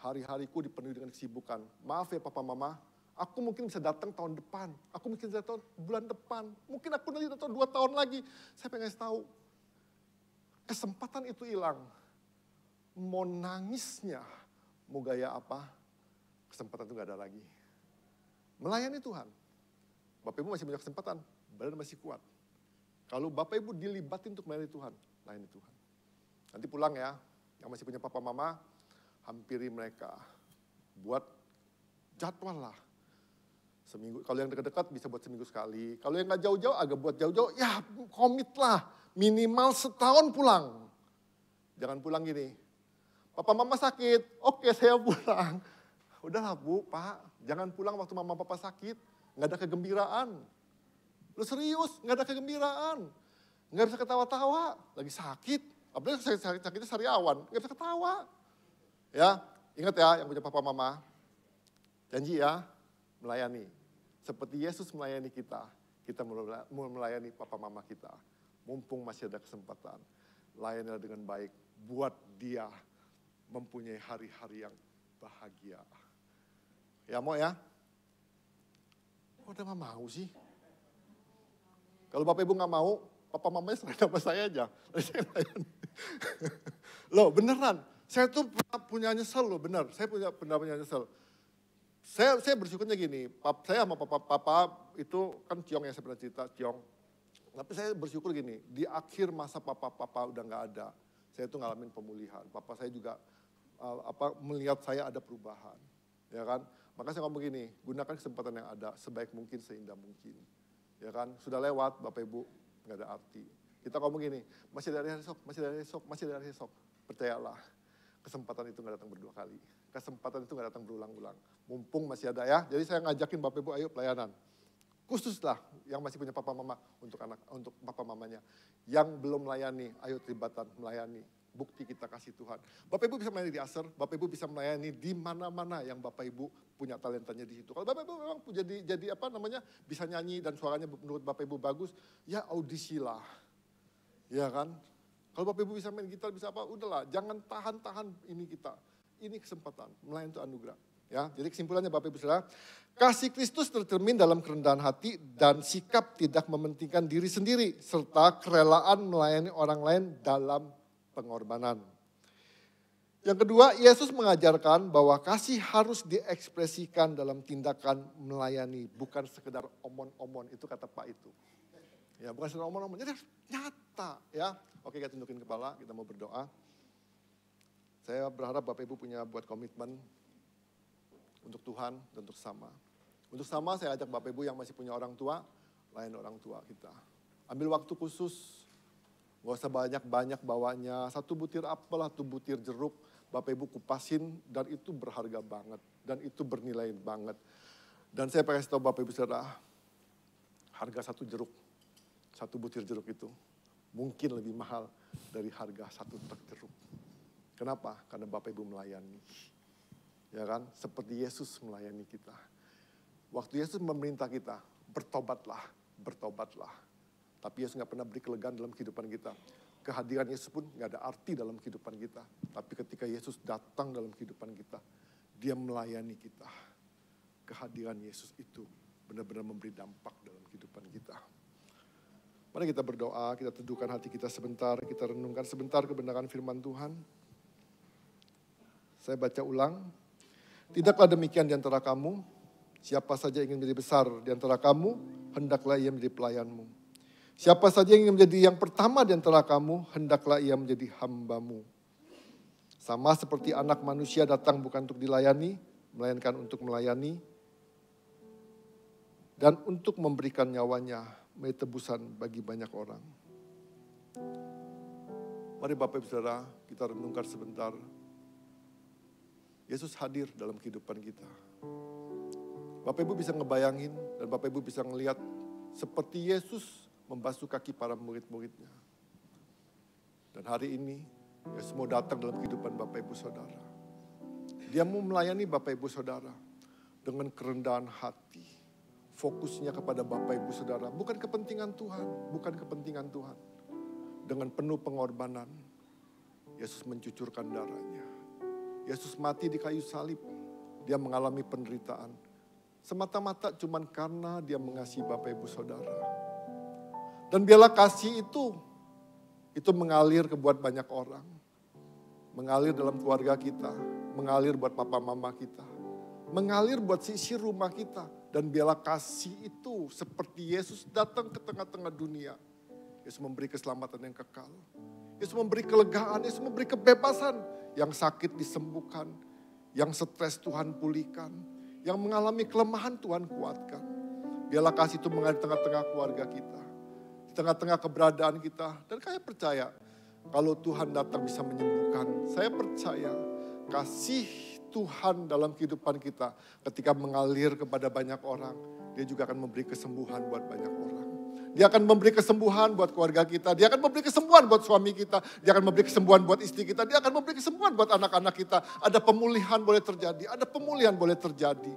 Hari-hariku dipenuhi dengan kesibukan. Maaf ya Papa Mama, aku mungkin bisa datang tahun depan. Aku mungkin bisa datang bulan depan. Mungkin aku nanti datang 2 tahun lagi. Saya pengen tahu. Kesempatan itu hilang. Mau nangisnya, mau gaya apa, kesempatan itu gak ada lagi. Melayani Tuhan. Bapak Ibu masih punya kesempatan, badan masih kuat. Kalau Bapak Ibu dilibatin untuk melayani Tuhan, layani Tuhan. Nanti pulang ya, yang masih punya papa mama, hampiri mereka. Buat jadwal lah. Seminggu, kalau yang dekat-dekat bisa buat seminggu sekali. Kalau yang gak jauh-jauh, agak buat jauh-jauh, ya komit lah. Minimal setahun pulang. Jangan pulang gini. Papa mama sakit, oke saya pulang. Udahlah Bu, Pak, jangan pulang waktu mama papa sakit. Gak ada kegembiraan. Lu serius, gak ada kegembiraan. Gak bisa ketawa-tawa, lagi sakit. Apalagi sakitnya sariawan, gak bisa ketawa. Ya, ingat ya yang punya papa mama. Janji ya, melayani. Seperti Yesus melayani kita mau melayani papa mama kita. Mumpung masih ada kesempatan, layanilah dengan baik. Buat dia mempunyai hari-hari yang bahagia. Ya mau ya? Kok udah gak mau sih? Kalau Bapak Ibu gak mau, papa mamanya serahin sama saya aja. Saya layani. Loh beneran, saya tuh punya nyesel loh, bener. Saya punya nyesel. Saya bersyukurnya gini, saya sama papa itu kan Ciong yang saya pernah cerita, Ciong. Tapi saya bersyukur gini, di akhir masa papa udah gak ada, saya tuh ngalamin pemulihan. Papa saya juga melihat saya ada perubahan, ya kan. Maka saya ngomong gini, gunakan kesempatan yang ada sebaik mungkin, seindah mungkin. Ya kan, sudah lewat Bapak Ibu, gak ada arti. Kita ngomong gini, masih ada hari esok, masih ada hari esok, masih ada hari esok. Percayalah, kesempatan itu gak datang berdua kali. Kesempatan itu gak datang berulang-ulang. Mumpung masih ada ya, jadi saya ngajakin Bapak Ibu ayo pelayanan. Khususlah yang masih punya papa mama untuk papa mamanya. Yang belum melayani, ayo terlibatan melayani. Bukti kita kasih Tuhan. Bapak Ibu bisa melayani di Aser, Bapak Ibu bisa melayani di mana-mana yang Bapak Ibu punya talentanya di situ. Kalau Bapak Ibu memang jadi bisa nyanyi dan suaranya menurut Bapak Ibu bagus, ya audisilah. Ya kan? Kalau Bapak Ibu bisa main gitar, bisa apa, udahlah. Jangan tahan-tahan ini kita. Ini kesempatan, melayani itu anugerah. Ya, jadi kesimpulannya Bapak Ibu Saudara, kasih Kristus tercermin dalam kerendahan hati dan sikap tidak mementingkan diri sendiri, serta kerelaan melayani orang lain dalam pengorbanan. Yang kedua, Yesus mengajarkan bahwa kasih harus diekspresikan dalam tindakan melayani, bukan sekedar omon-omon, itu kata Pak itu. Ya, bukan sekedar omon-omon, jadi nyata ya. Oke, kita tunjukin kepala, kita mau berdoa. Saya berharap Bapak Ibu punya buat komitmen untuk Tuhan dan untuk sama. Untuk sama saya ajak Bapak Ibu yang masih punya orang tua, layan orang tua kita. Ambil waktu khusus Gak usah banyak-banyak bawanya. 1 butir apel, 1 butir jeruk. Bapak Ibu kupasin dan itu berharga banget. Dan itu bernilai banget. Dan saya pengen tahu Bapak Ibu Saudara, harga 1 jeruk, 1 butir jeruk itu mungkin lebih mahal dari harga 1 truk jeruk. Kenapa? Karena Bapak Ibu melayani. Ya kan? Seperti Yesus melayani kita. Waktu Yesus memerintah kita, bertobatlah, bertobatlah. Tapi Yesus gak pernah beri kelegaan dalam kehidupan kita. Kehadiran Yesus pun gak ada arti dalam kehidupan kita. Tapi ketika Yesus datang dalam kehidupan kita, dia melayani kita. Kehadiran Yesus itu benar-benar memberi dampak dalam kehidupan kita. Mari kita berdoa, kita teduhkan hati kita sebentar, kita renungkan sebentar kebenaran firman Tuhan. Saya baca ulang. Tidaklah demikian di antara kamu, siapa saja ingin menjadi besar di antara kamu, hendaklah ia menjadi pelayanmu. Siapa saja yang ingin menjadi yang pertama di antara kamu, hendaklah ia menjadi hambamu. Sama seperti anak manusia datang bukan untuk dilayani, melainkan untuk melayani, dan untuk memberikan nyawanya menjadi tebusan bagi banyak orang. Mari Bapak Ibu Saudara, kita renungkan sebentar. Yesus hadir dalam kehidupan kita. Bapak Ibu bisa ngebayangin dan Bapak Ibu bisa ngelihat seperti Yesus membasuh kaki para murid-muridnya. Dan hari ini, Yesus mau datang dalam kehidupan Bapak Ibu Saudara. Dia mau melayani Bapak Ibu Saudara dengan kerendahan hati. Fokusnya kepada Bapak Ibu Saudara, bukan kepentingan Tuhan, bukan kepentingan Tuhan. Dengan penuh pengorbanan, Yesus mencucurkan darahnya. Yesus mati di kayu salib, dia mengalami penderitaan. Semata-mata cuman karena dia mengasihi Bapak Ibu Saudara. Dan biarlah kasih itu mengalir ke buat banyak orang. Mengalir dalam keluarga kita, mengalir buat papa mama kita. Mengalir buat sisi rumah kita. Dan biarlah kasih itu seperti Yesus datang ke tengah-tengah dunia. Yesus memberi keselamatan yang kekal. Yesus memberi kelegaan, Yesus memberi kebebasan. Yang sakit disembuhkan, yang stres Tuhan pulihkan. Yang mengalami kelemahan Tuhan kuatkan. Biarlah kasih itu mengalir di tengah-tengah keluarga kita. Di tengah-tengah keberadaan kita. Dan saya percaya kalau Tuhan datang bisa menyembuhkan. Saya percaya kasih Tuhan dalam kehidupan kita ketika mengalir kepada banyak orang. Dia juga akan memberi kesembuhan buat banyak orang. Dia akan memberi kesembuhan buat keluarga kita. Dia akan memberi kesembuhan buat suami kita. Dia akan memberi kesembuhan buat istri kita. Dia akan memberi kesembuhan buat anak-anak kita. Ada pemulihan boleh terjadi. Ada pemulihan boleh terjadi.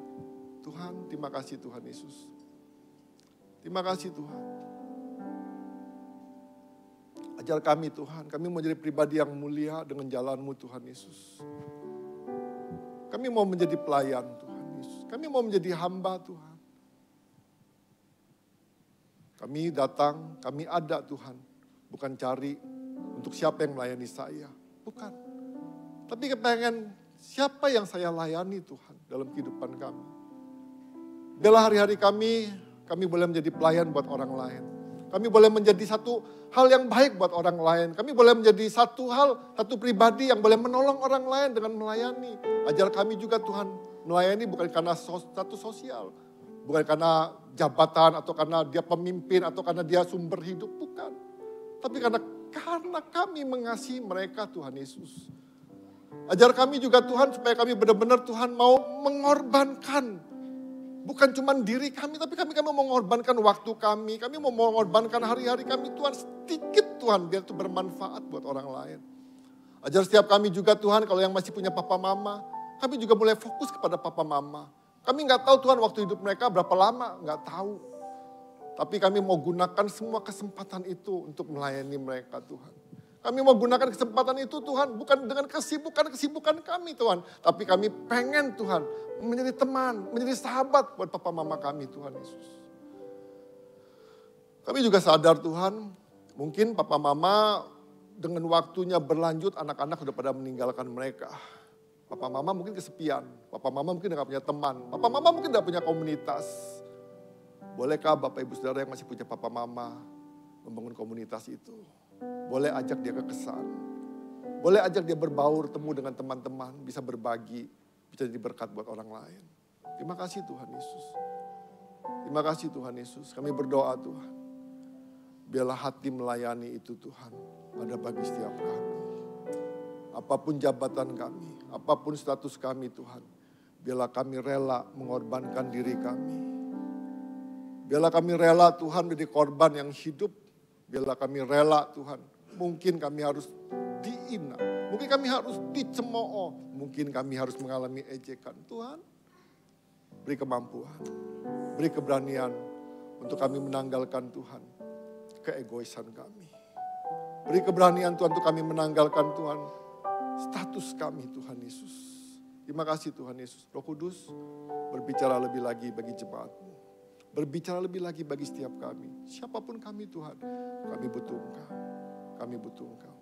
Tuhan, terima kasih Tuhan Yesus. Terima kasih Tuhan. Ajar kami Tuhan, kami mau jadi pribadi yang mulia dengan jalan-Mu Tuhan Yesus. Kami mau menjadi pelayan Tuhan Yesus. Kami mau menjadi hamba Tuhan. Kami datang, kami ada Tuhan. Bukan cari untuk siapa yang melayani saya. Bukan. Tapi kepengen siapa yang saya layani Tuhan dalam kehidupan kami. Biarlah hari-hari kami boleh menjadi pelayan buat orang lain. Kami boleh menjadi satu hal yang baik buat orang lain. Kami boleh menjadi satu pribadi yang boleh menolong orang lain dengan melayani. Ajar kami juga Tuhan melayani bukan karena status sosial. Bukan karena jabatan atau karena dia pemimpin atau karena dia sumber hidup. Bukan. Tapi karena kami mengasihi mereka Tuhan Yesus. Ajar kami juga Tuhan supaya kami benar-benar Tuhan mau mengorbankan. Bukan cuma diri kami, tapi kami mau mengorbankan waktu kami. Kami mau mengorbankan hari-hari kami Tuhan. Sedikit Tuhan, biar itu bermanfaat buat orang lain. Ajar setiap kami juga Tuhan, kalau yang masih punya papa mama, kami juga mulai fokus kepada papa mama. Kami gak tahu Tuhan waktu hidup mereka berapa lama, gak tahu. Tapi kami mau gunakan semua kesempatan itu untuk melayani mereka Tuhan. Kami mau gunakan kesempatan itu Tuhan, bukan dengan kesibukan kami Tuhan. Tapi kami pengen Tuhan menjadi teman, menjadi sahabat buat papa mama kami Tuhan Yesus. Kami juga sadar Tuhan, mungkin papa mama dengan waktunya berlanjut anak-anak sudah pada meninggalkan mereka. Papa mama mungkin kesepian, papa mama mungkin gak punya teman, papa mama mungkin gak punya komunitas. Bolehkah Bapak Ibu Saudara yang masih punya papa mama membangun komunitas itu? Boleh ajak dia ke kesan. Boleh ajak dia berbaur, temu dengan teman-teman, bisa berbagi, bisa jadi berkat buat orang lain. Terima kasih Tuhan Yesus. Terima kasih Tuhan Yesus. Kami berdoa Tuhan. biarlah hati melayani itu Tuhan ada bagi setiap kami. Apapun jabatan kami, apapun status kami Tuhan, biarlah kami rela mengorbankan diri kami. Biarlah kami rela Tuhan menjadi korban yang hidup. Biarlah kami rela Tuhan, mungkin kami harus dihina, mungkin kami harus dicemooh, mungkin kami harus mengalami ejekan. Tuhan, beri kemampuan, beri keberanian untuk kami menanggalkan Tuhan keegoisan kami. Beri keberanian Tuhan untuk kami menanggalkan Tuhan status kami Tuhan Yesus. Terima kasih Tuhan Yesus. Roh Kudus berbicara lebih lagi bagi jemaat-Mu. Berbicara lebih lagi bagi setiap kami. Siapapun kami Tuhan, kami butuh Engkau. Kami butuh Engkau.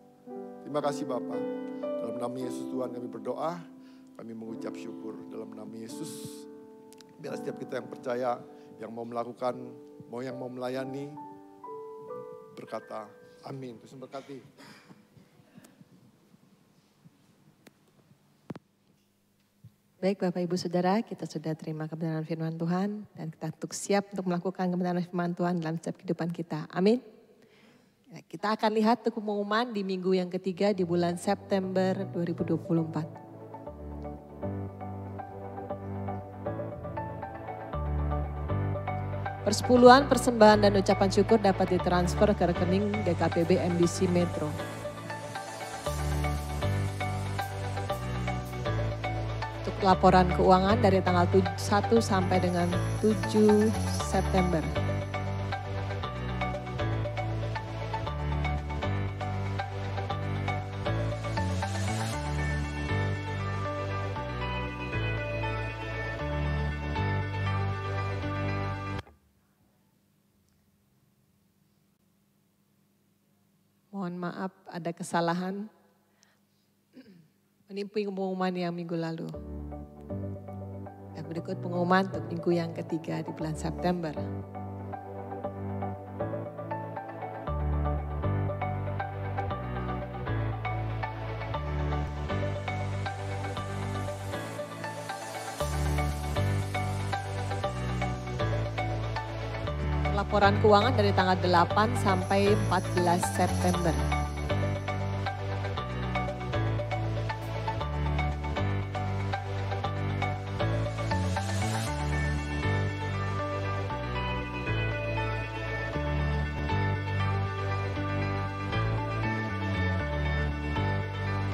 Terima kasih Bapa. Dalam nama Yesus Tuhan kami berdoa. Kami mengucap syukur dalam nama Yesus. Biar setiap kita yang percaya, yang mau melakukan, yang mau melayani, berkata amin. Tuhan berkati. Baik Bapak Ibu Saudara, kita sudah terima kebenaran firman Tuhan dan kita siap untuk melakukan kebenaran firman Tuhan dalam setiap kehidupan kita. Amin. Ya, kita akan lihat pengumuman di minggu yang ketiga di bulan September 2024. Persepuluhan, persembahan dan ucapan syukur dapat ditransfer ke rekening DKPB MDC Metro. Laporan keuangan dari tanggal 1 sampai dengan 7 September. Mohon maaf ada kesalahan. Menimpui pengumuman yang minggu lalu. Dan berikut pengumuman untuk minggu yang ketiga di bulan September. Laporan keuangan dari tanggal 8 sampai 14 September.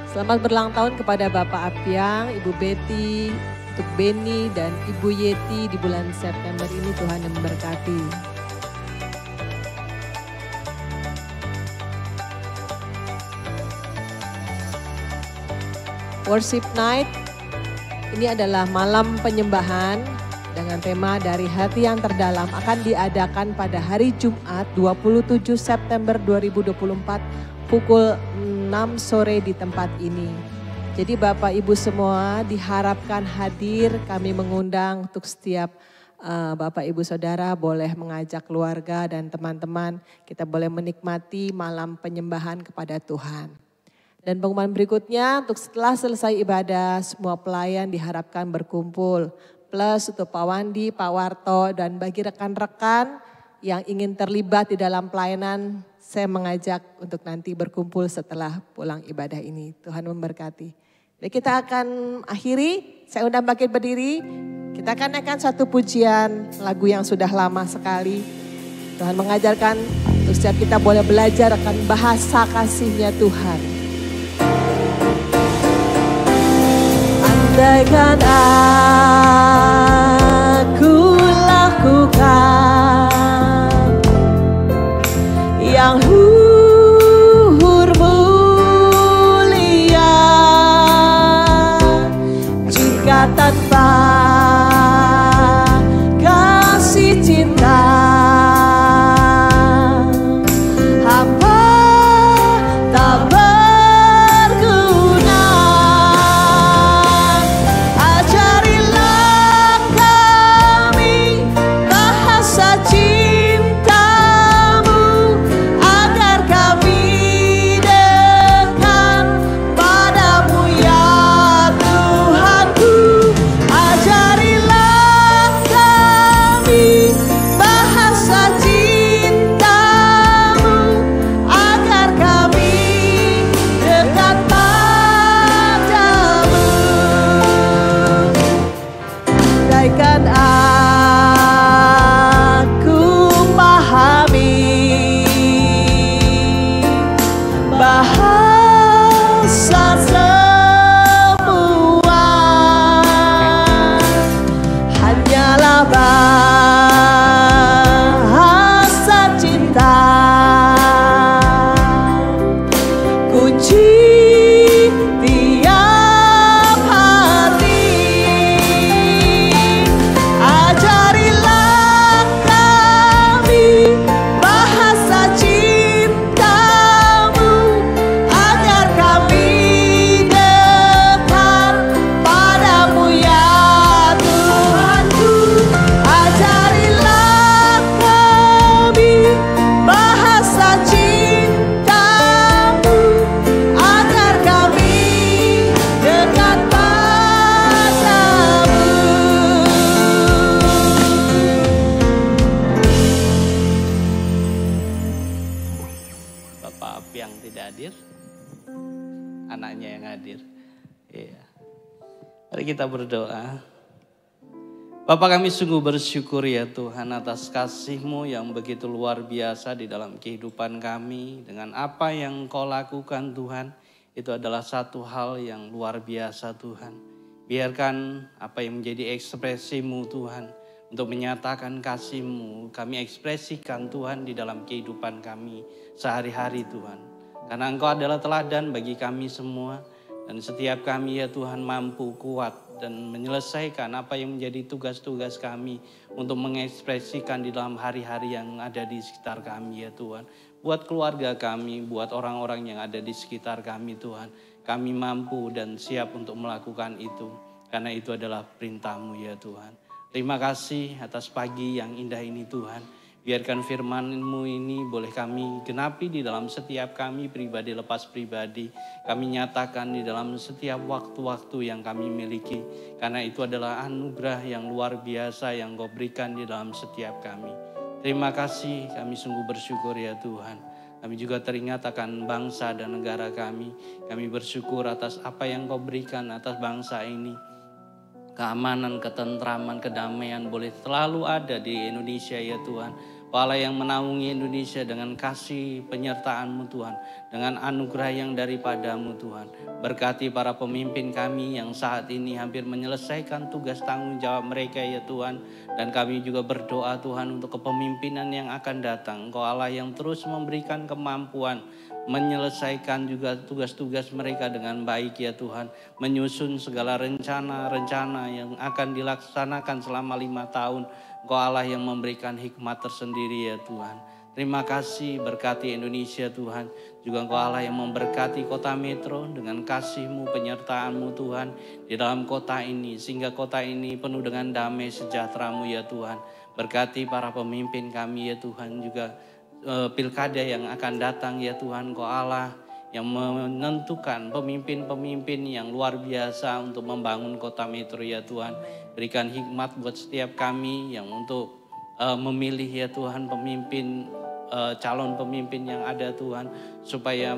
Selamat berulang tahun kepada Bapak Apiang, Ibu Betty, untuk Beni dan Ibu Yeti di bulan September ini. Tuhan yang memberkati. Worship Night, ini adalah malam penyembahan dengan tema dari hati yang terdalam, akan diadakan pada hari Jumat 27 September 2024 pukul 6 sore di tempat ini. Jadi Bapak Ibu semua diharapkan hadir, kami mengundang untuk setiap Bapak Ibu Saudara boleh mengajak keluarga dan teman-teman, kita boleh menikmati malam penyembahan kepada Tuhan. Dan pengumuman berikutnya untuk setelah selesai ibadah semua pelayan diharapkan berkumpul. Plus untuk Pak Wandi, Pak Warto dan bagi rekan-rekan yang ingin terlibat di dalam pelayanan, saya mengajak untuk nanti berkumpul setelah pulang ibadah ini. Tuhan memberkati. Jadi kita akan akhiri, saya undang bangkit berdiri. Kita akan naikkan satu pujian lagu yang sudah lama sekali. Tuhan mengajarkan untuk setiap kita boleh belajar akan bahasa kasihnya Tuhan. Andaikan aku lakukan yang luhur mulia, jika tanpa kasih cinta hamba tak berguna. Ajarilah kami bahasa cinta-Mu agar kami dekat padamu ya Tuhanku. Ajar kita berdoa. Bapa, kami sungguh bersyukur ya Tuhan atas kasih-Mu yang begitu luar biasa di dalam kehidupan kami. Dengan apa yang Engkau lakukan Tuhan, itu adalah satu hal yang luar biasa Tuhan. Biarkan apa yang menjadi ekspresi-Mu Tuhan, untuk menyatakan kasih-Mu, kami ekspresikan Tuhan di dalam kehidupan kami sehari-hari Tuhan. Karena Engkau adalah teladan bagi kami semua, dan setiap kami ya Tuhan mampu, kuat, dan menyelesaikan apa yang menjadi tugas-tugas kami untuk mengekspresikan di dalam hari-hari yang ada di sekitar kami ya Tuhan. Buat keluarga kami, buat orang-orang yang ada di sekitar kami Tuhan. Kami mampu dan siap untuk melakukan itu. Karena itu adalah perintah-Mu ya Tuhan. Terima kasih atas pagi yang indah ini Tuhan. Biarkan firman-Mu ini boleh kami genapi di dalam setiap kami pribadi lepas pribadi. Kami nyatakan di dalam setiap waktu-waktu yang kami miliki. Karena itu adalah anugerah yang luar biasa yang Kau berikan di dalam setiap kami. Terima kasih, kami sungguh bersyukur ya Tuhan. Kami juga teringat akan bangsa dan negara kami. Kami bersyukur atas apa yang Kau berikan atas bangsa ini. Keamanan, ketentraman, kedamaian boleh selalu ada di Indonesia ya Tuhan. Allah yang menaungi Indonesia dengan kasih penyertaan-Mu Tuhan. Dengan anugerah yang daripada-Mu Tuhan. Berkati para pemimpin kami yang saat ini hampir menyelesaikan tugas tanggung jawab mereka ya Tuhan. Dan kami juga berdoa Tuhan untuk kepemimpinan yang akan datang. Engkau Allah yang terus memberikan kemampuan menyelesaikan juga tugas-tugas mereka dengan baik ya Tuhan. Menyusun segala rencana-rencana yang akan dilaksanakan selama 5 tahun. Engkau Allah yang memberikan hikmat tersendiri ya Tuhan. Terima kasih, berkati Indonesia Tuhan. Juga Engkau Allah yang memberkati kota Metro dengan kasih-Mu, penyertaan-Mu Tuhan. Di dalam kota ini, sehingga kota ini penuh dengan damai sejahtera-Mu ya Tuhan. Berkati para pemimpin kami ya Tuhan, juga pilkada yang akan datang ya Tuhan. Engkau Allah yang menentukan pemimpin-pemimpin yang luar biasa untuk membangun kota Metro ya Tuhan. Berikan hikmat buat setiap kami yang untuk memilih ya Tuhan pemimpin, calon pemimpin yang ada Tuhan. Supaya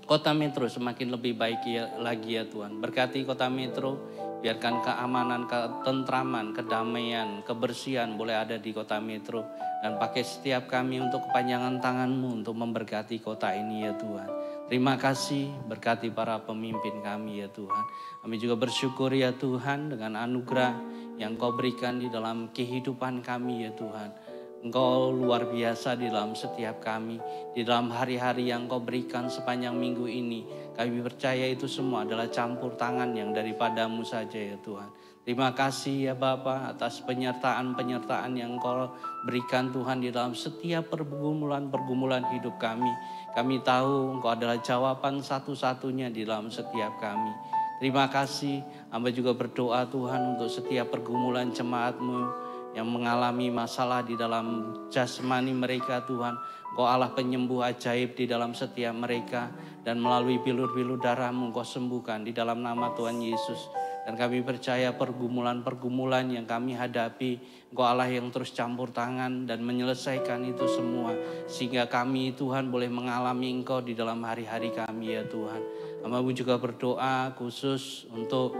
kota Metro semakin lebih baik lagi ya Tuhan. Berkati kota Metro, biarkan keamanan, ketentraman, kedamaian, kebersihan boleh ada di kota Metro. Dan pakai setiap kami untuk kepanjangan tangan-Mu untuk memberkati kota ini ya Tuhan. Terima kasih, berkati para pemimpin kami ya Tuhan. Kami juga bersyukur ya Tuhan dengan anugerah yang Kau berikan di dalam kehidupan kami ya Tuhan. Engkau luar biasa di dalam setiap kami. Di dalam hari-hari yang Kau berikan sepanjang minggu ini. Kami percaya itu semua adalah campur tangan yang daripada-Mu saja ya Tuhan. Terima kasih ya Bapa atas penyertaan-penyertaan yang Kau berikan Tuhan di dalam setiap pergumulan-pergumulan hidup kami. Kami tahu Engkau adalah jawaban satu-satunya di dalam setiap kami. Terima kasih, hamba juga berdoa Tuhan untuk setiap pergumulan jemaat-Mu yang mengalami masalah di dalam jasmani mereka Tuhan. Engkau Allah penyembuh ajaib di dalam setiap mereka. Dan melalui bilur-bilur darah-Mu Engkau sembuhkan di dalam nama Tuhan Yesus. Dan kami percaya pergumulan-pergumulan yang kami hadapi, Engkau Allah yang terus campur tangan dan menyelesaikan itu semua. Sehingga kami Tuhan boleh mengalami Engkau di dalam hari-hari kami ya Tuhan. Hamba-Mu juga berdoa khusus untuk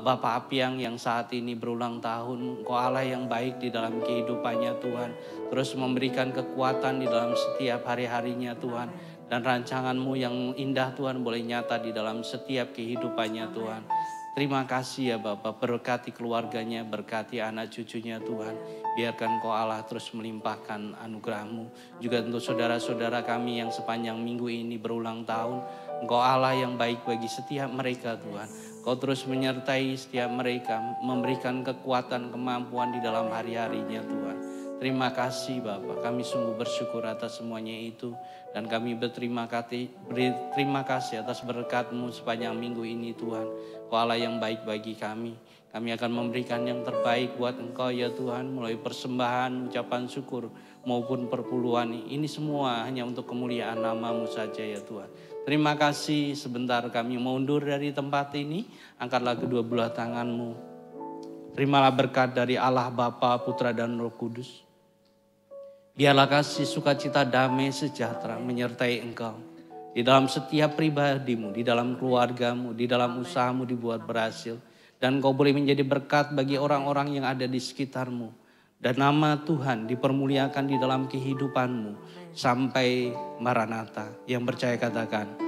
Bapak Apiang yang saat ini berulang tahun. Engkau Allah yang baik di dalam kehidupannya Tuhan. Terus memberikan kekuatan di dalam setiap hari-harinya Tuhan. Dan rancangan-Mu yang indah Tuhan boleh nyata di dalam setiap kehidupannya Tuhan. Terima kasih ya Bapak, berkati keluarganya, berkati anak cucunya Tuhan. Biarkan Engkau Allah terus melimpahkan anugerah-Mu. Juga untuk saudara-saudara kami yang sepanjang minggu ini berulang tahun. Engkau Allah yang baik bagi setiap mereka Tuhan. Kau terus menyertai setiap mereka, memberikan kekuatan, kemampuan di dalam hari-harinya Tuhan. Terima kasih Bapak, kami sungguh bersyukur atas semuanya itu. Dan kami berterima kasih atas berkat-Mu sepanjang minggu ini Tuhan. Kau Allah yang baik bagi kami. Kami akan memberikan yang terbaik buat Engkau ya Tuhan. Melalui persembahan, ucapan syukur maupun perpuluhan. Ini semua hanya untuk kemuliaan nama-Mu saja ya Tuhan. Terima kasih, sebentar kami mundur dari tempat ini. Angkatlah kedua belah tangan-Mu. Terimalah berkat dari Allah Bapa, Putra dan Roh Kudus. Biarlah kasih, sukacita, damai, sejahtera menyertai Engkau. Di dalam setiap pribadi-Mu, di dalam keluarga-Mu, di dalam usaha-Mu dibuat berhasil. Dan Kau boleh menjadi berkat bagi orang-orang yang ada di sekitarmu. Dan nama Tuhan dipermuliakan di dalam kehidupanmu sampai Maranatha. Yang percaya katakan